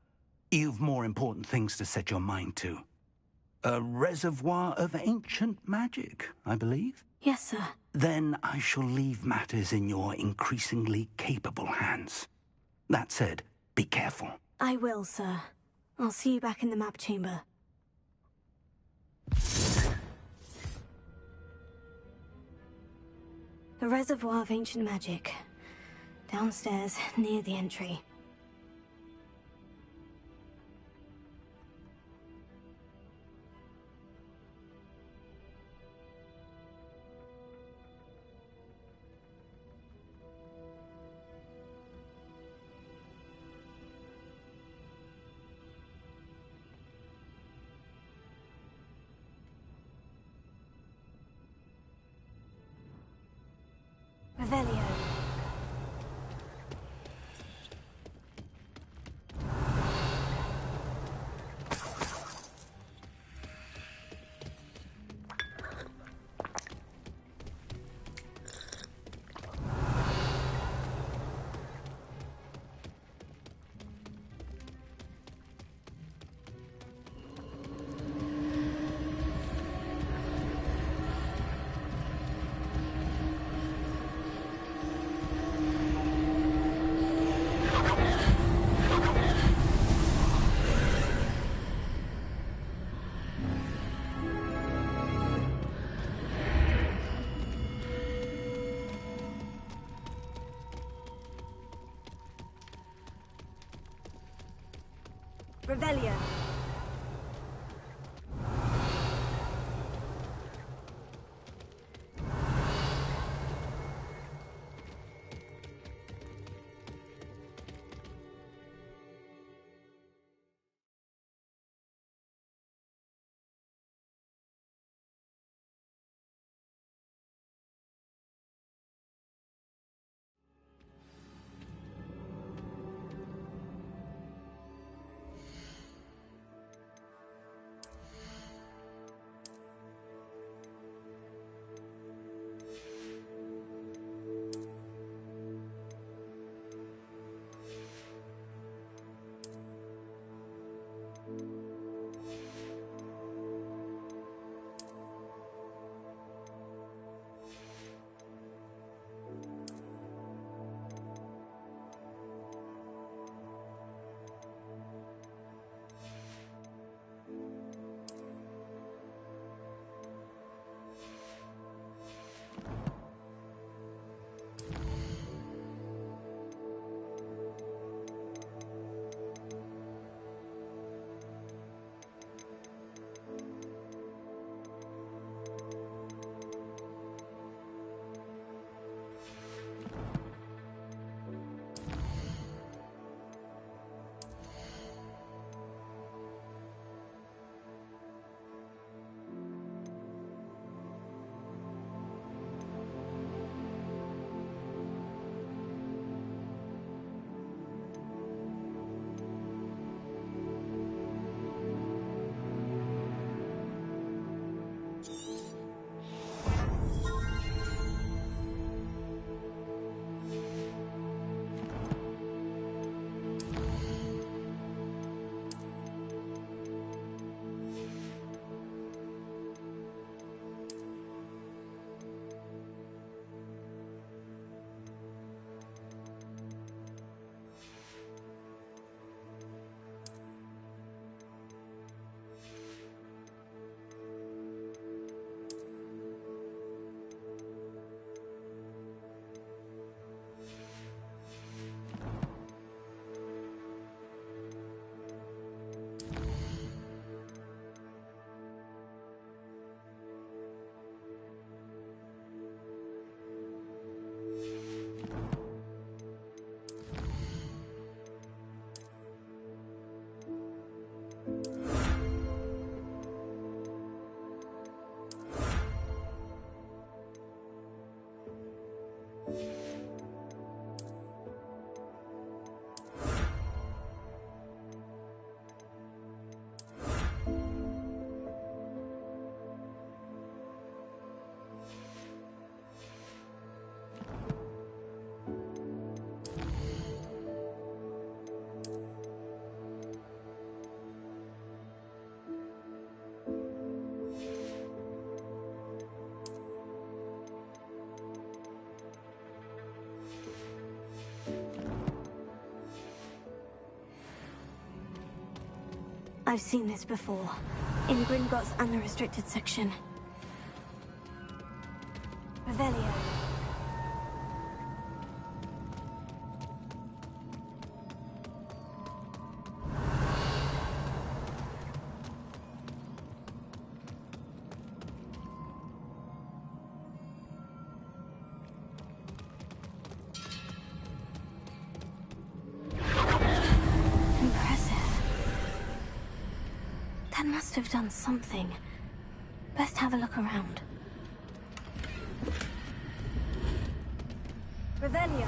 you've more important things to set your mind to. A reservoir of ancient magic, I believe? Yes, sir. Then I shall leave matters in your increasingly capable hands. That said, be careful. I will, sir. I'll see you back in the map chamber. A reservoir of ancient magic. Downstairs, near the entry. Revelio. Revelio. I've seen this before. In Gringotts and the restricted section. Revelio. Must have done something. Best have a look around. Revelio.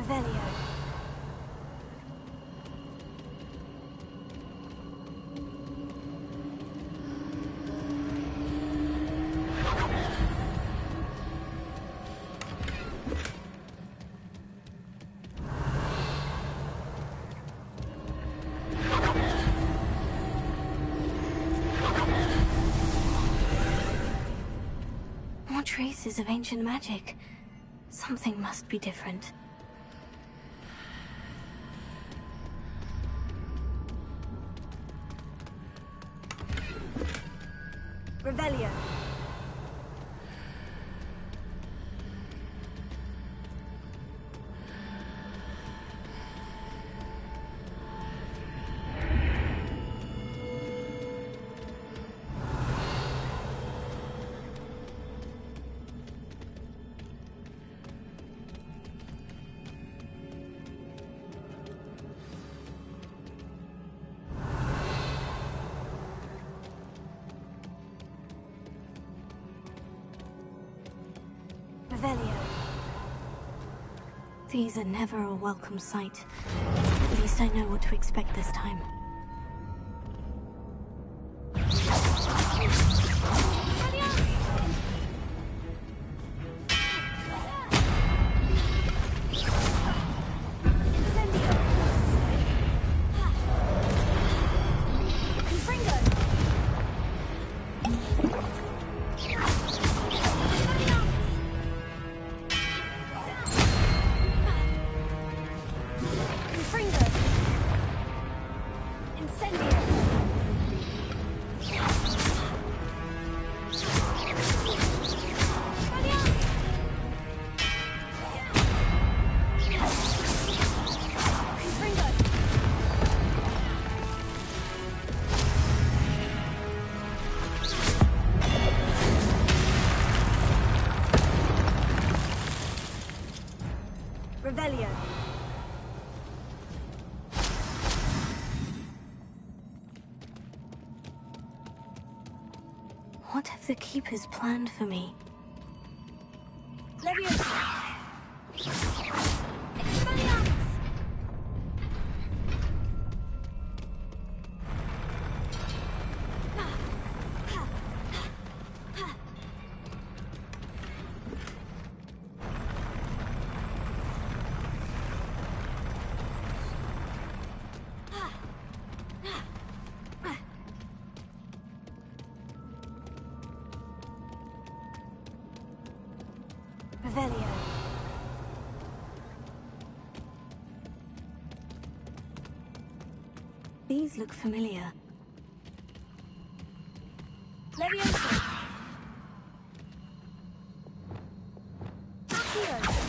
Revelio. More traces of ancient magic. Something must be different. Revelio. Revelio. These are never a welcome sight. At least I know what to expect this time. Revelio. What have the Keepers planned for me? Leviosa! Revelio. These look familiar. Leviosa. Accio.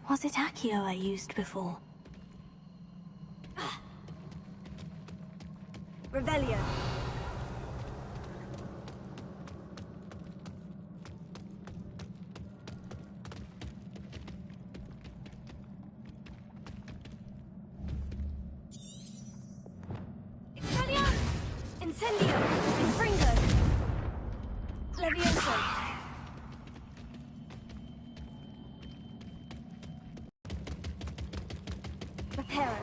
Was it Accio I used before? Revelio. Incendio! Infringo! Levioso! Reparo!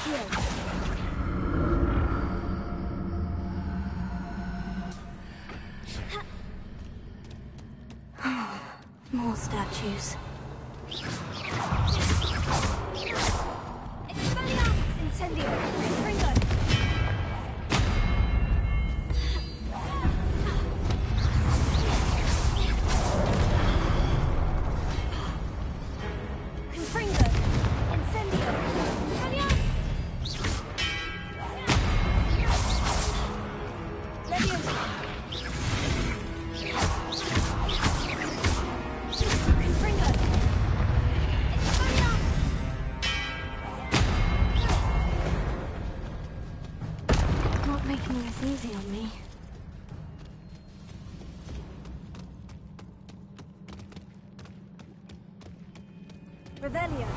Heal! More statues. Incendio! Infringo! Infringo! Incendio! Levioso! Making this easy on me. Revelio.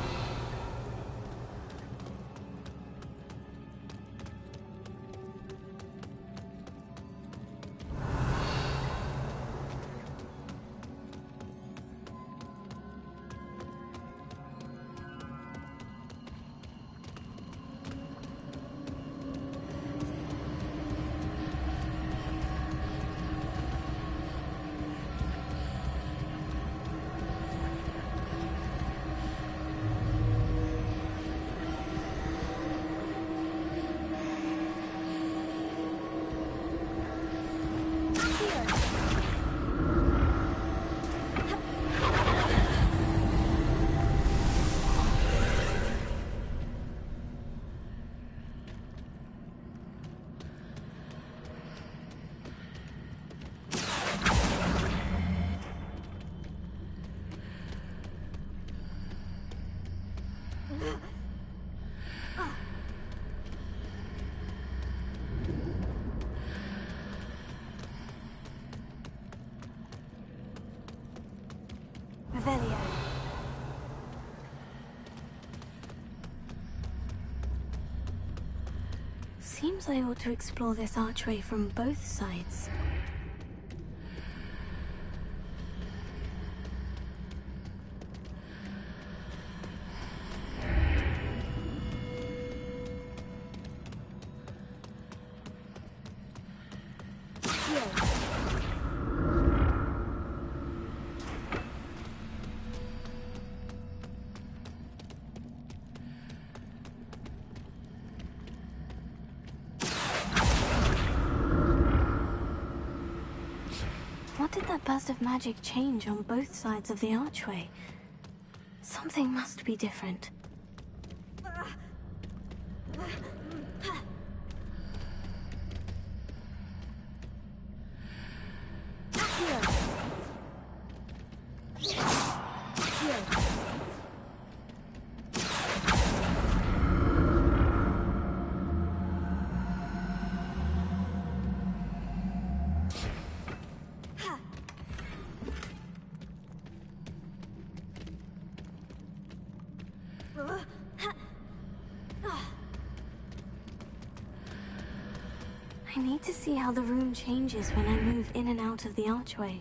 Revelio. Seems I ought to explore this archway from both sides. What did that burst of magic change on both sides of the archway? Something must be different. I need to see how the room changes when I move in and out of the archway.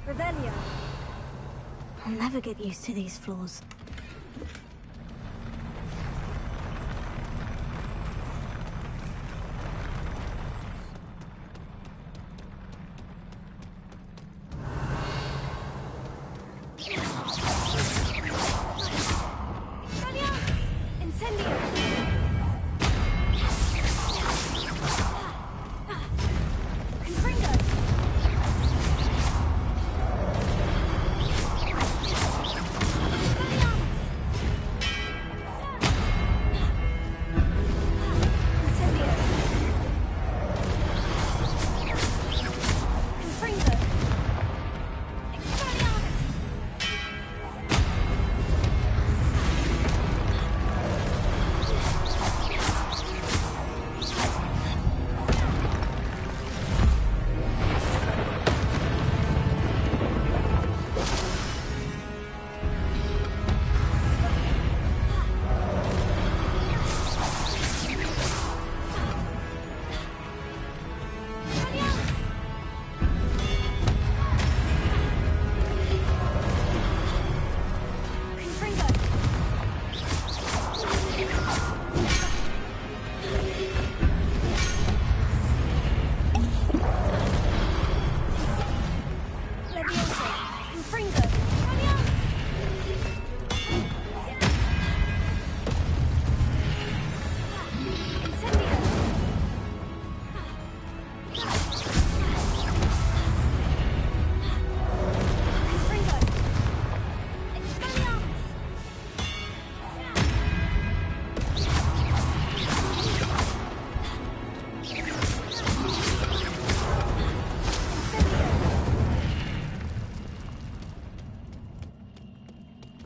Revelio. I'll never get used to these floors.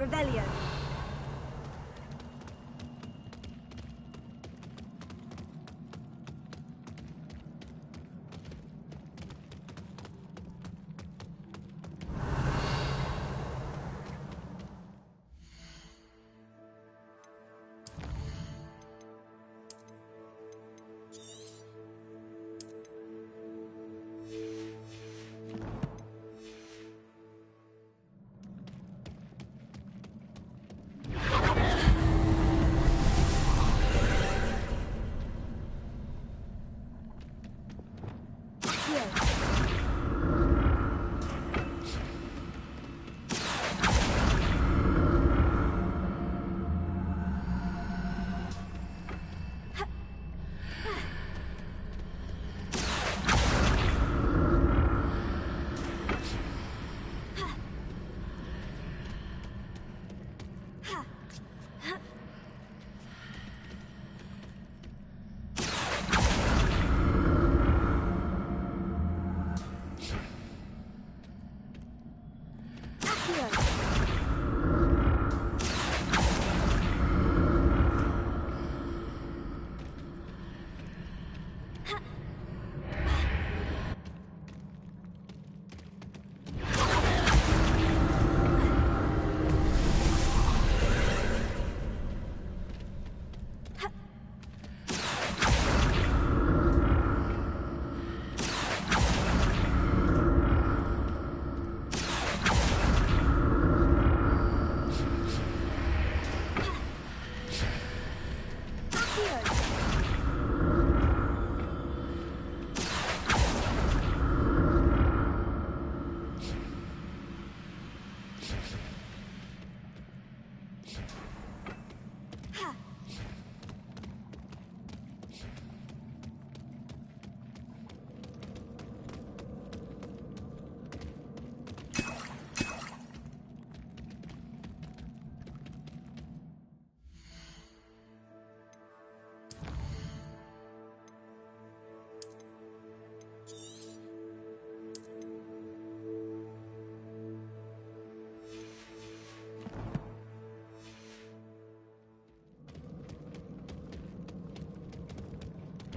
Revelio.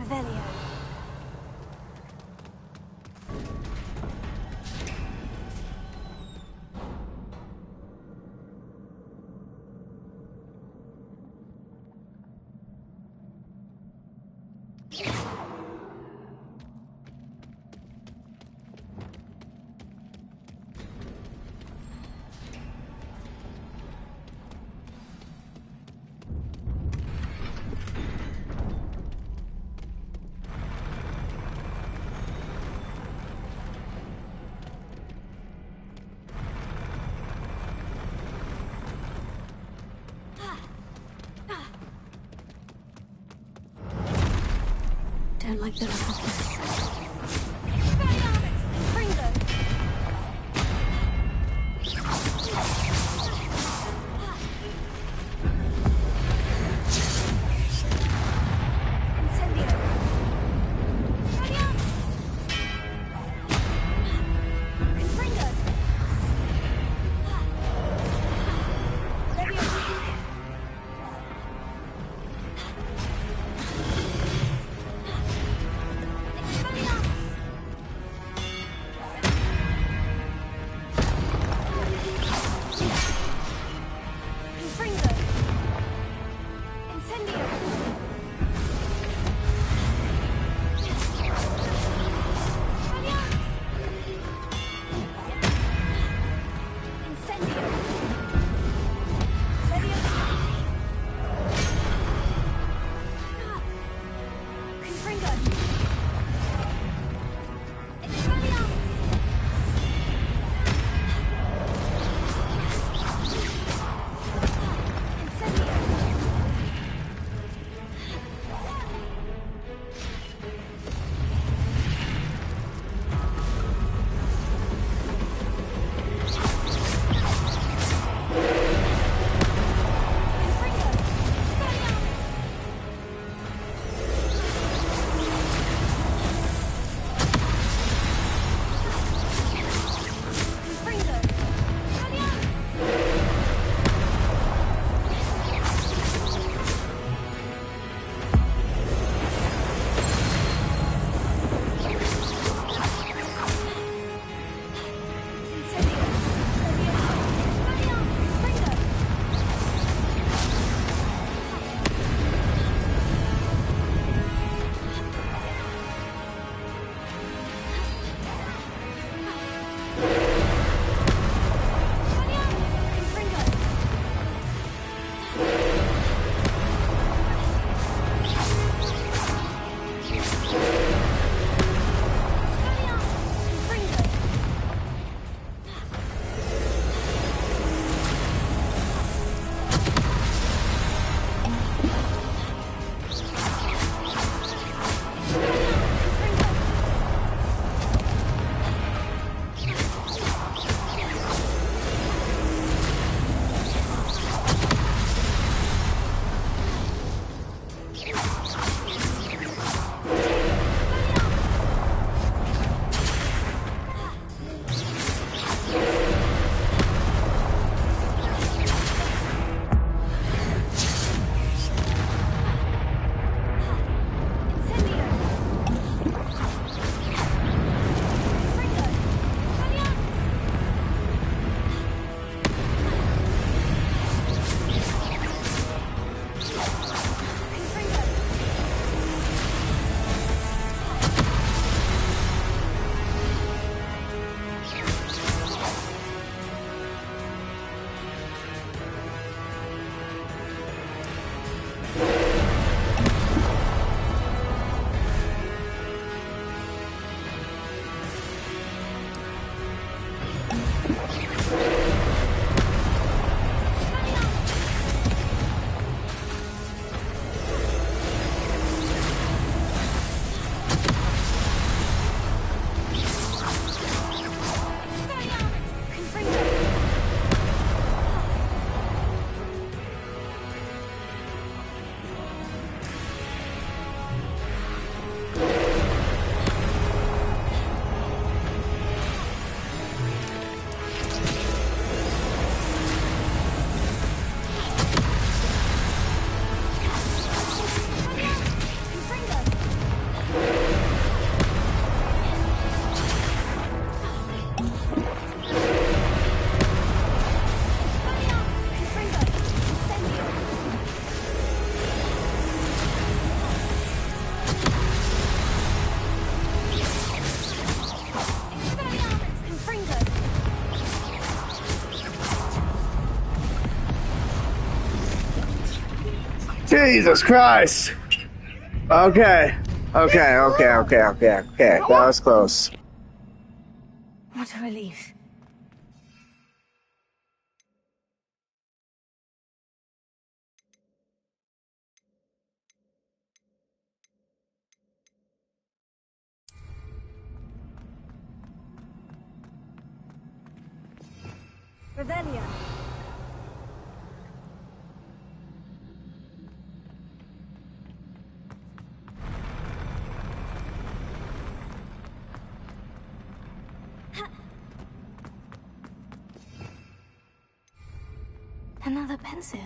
Revelio. Don't like the look of this. Jesus Christ! Okay. That was close. What a relief. Revelia. Another pensive.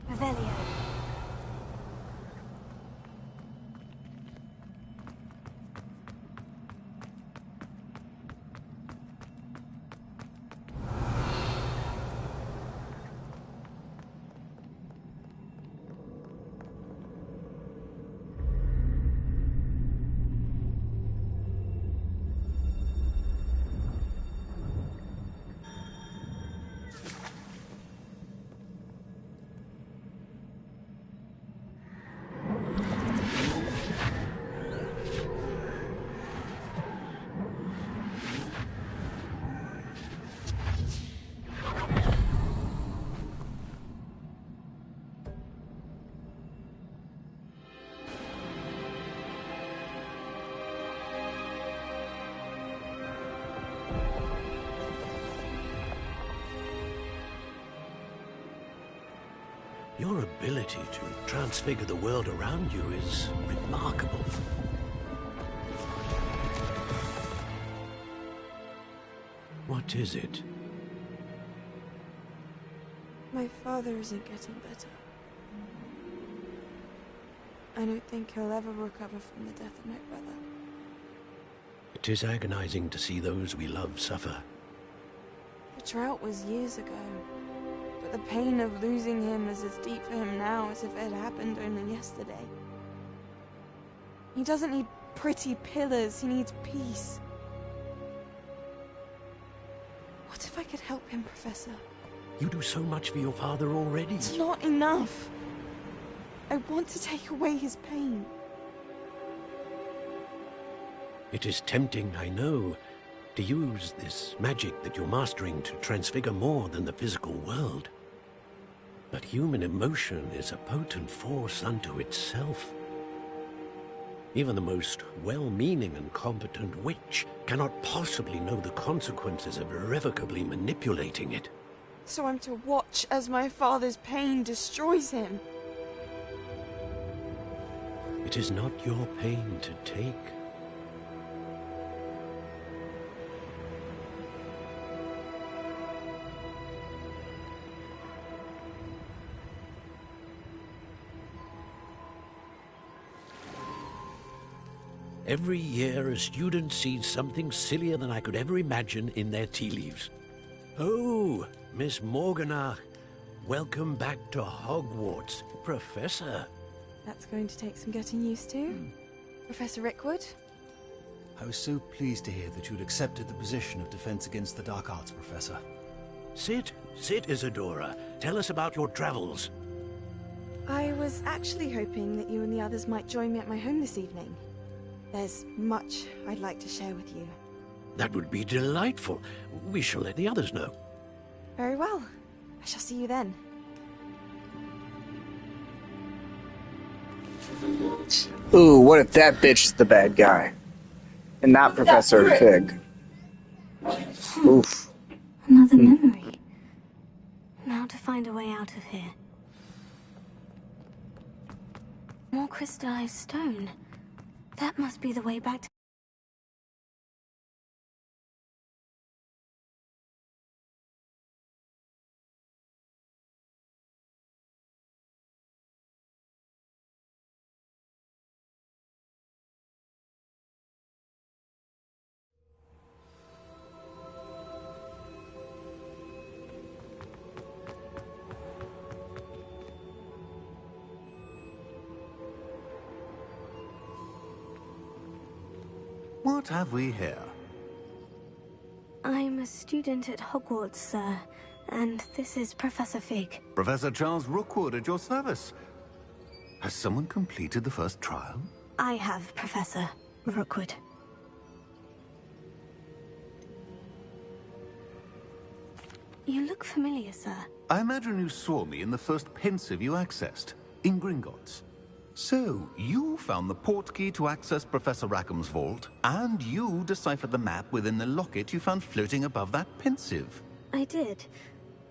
Revelia. Your ability to transfigure the world around you is remarkable. What is it? My father isn't getting better. I don't think he'll ever recover from the death of my brother. It is agonizing to see those we love suffer. The drought was years ago, but the pain of losing him is as deep for him now as if it had happened only yesterday. He doesn't need pretty pillars, he needs peace. What if I could help him, Professor? You do so much for your father already. It's not enough. I want to take away his pain. It is tempting, I know, to use this magic that you're mastering to transfigure more than the physical world. But human emotion is a potent force unto itself. Even the most well-meaning and competent witch cannot possibly know the consequences of irrevocably manipulating it. So I'm to watch as my father's pain destroys him. It is not your pain to take. Every year, a student sees something sillier than I could ever imagine in their tea leaves. Oh, Miss Morganach, welcome back to Hogwarts, Professor. That's going to take some getting used to. Professor Rickwood? I was so pleased to hear that you'd accepted the position of Defense Against the Dark Arts, Professor. Sit, Isadora. Tell us about your travels. I was actually hoping that you and the others might join me at my home this evening. There's much I'd like to share with you. That would be delightful. We shall let the others know. Very well. I shall see you then. Ooh, what if that bitch is the bad guy? And not Professor Fig. Oof. Another memory. Now to find a way out of here. More crystallized stone. That must be the way back to... What have we here? I'm a student at Hogwarts, sir, and this is Professor Fig. Professor Charles Rookwood at your service. Has someone completed the first trial? I have, Professor Rookwood. You look familiar, sir. I imagine you saw me in the first pensive you accessed, in Gringotts. So, you found the portkey to access Professor Rackham's vault, and you deciphered the map within the locket you found floating above that pensive. I did.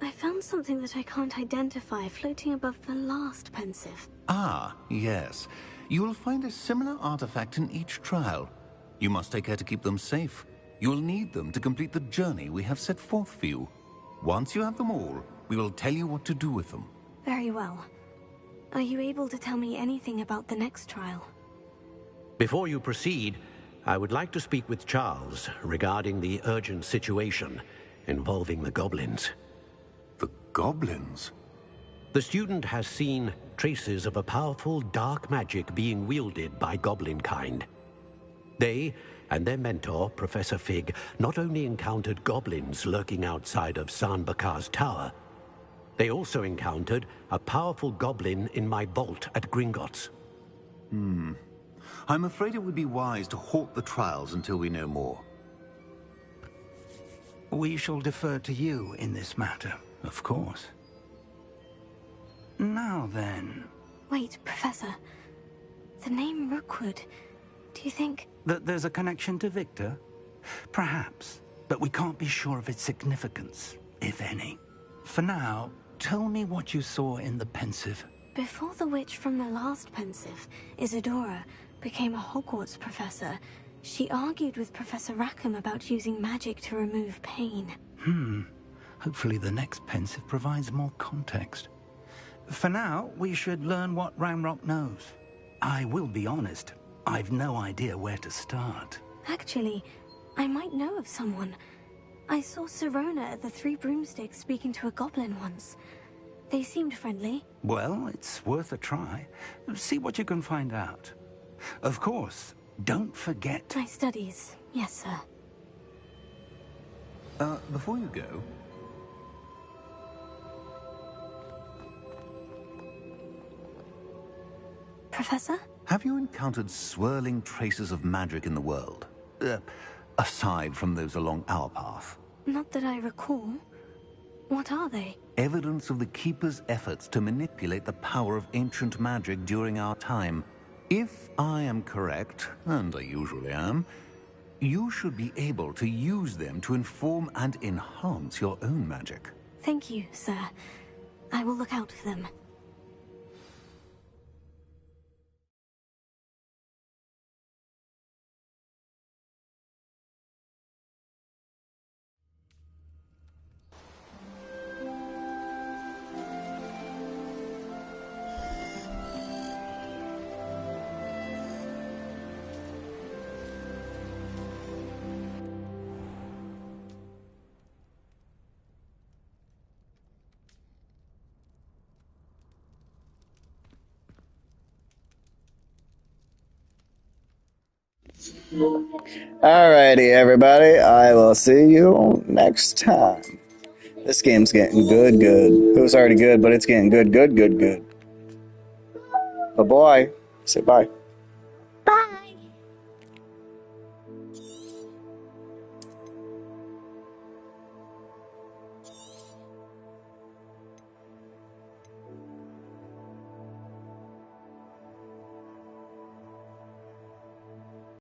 I found something that I can't identify floating above the last pensive. Ah, yes. You will find a similar artifact in each trial. You must take care to keep them safe. You will need them to complete the journey we have set forth for you. Once you have them all, we will tell you what to do with them. Very well. Are you able to tell me anything about the next trial? Before you proceed, I would like to speak with Charles regarding the urgent situation involving the goblins. The goblins? The student has seen traces of a powerful dark magic being wielded by goblin kind. They and their mentor, Professor Fig, not only encountered goblins lurking outside of Sanbakar's tower, they also encountered a powerful goblin in my vault at Gringotts. I'm afraid it would be wise to halt the trials until we know more. We shall defer to you in this matter, of course. Now then... Wait, Professor. The name Rookwood. Do you think... that there's a connection to Victor? Perhaps, but we can't be sure of its significance, if any. For now, tell me what you saw in the pensive. Before the witch from the last pensive, Isadora, became a Hogwarts professor, she argued with Professor Rackham about using magic to remove pain. Hopefully the next pensive provides more context. For now, we should learn what Ramrock knows. I will be honest, I've no idea where to start. Actually, I might know of someone. I saw Sirona at the Three Broomsticks speaking to a goblin once. They seemed friendly. Well, it's worth a try. See what you can find out. Of course, don't forget... My studies, yes, sir. Before you go... Professor? Have you encountered swirling traces of magic in the world? Aside from those along our path? Not that I recall. What are they? Evidence of the Keeper's efforts to manipulate the power of ancient magic during our time. If I am correct, and I usually am, you should be able to use them to inform and enhance your own magic. Thank you, sir. I will look out for them. Alrighty, everybody. I will see you next time. This game's getting good. It was already good, but it's getting good. But boy, say bye.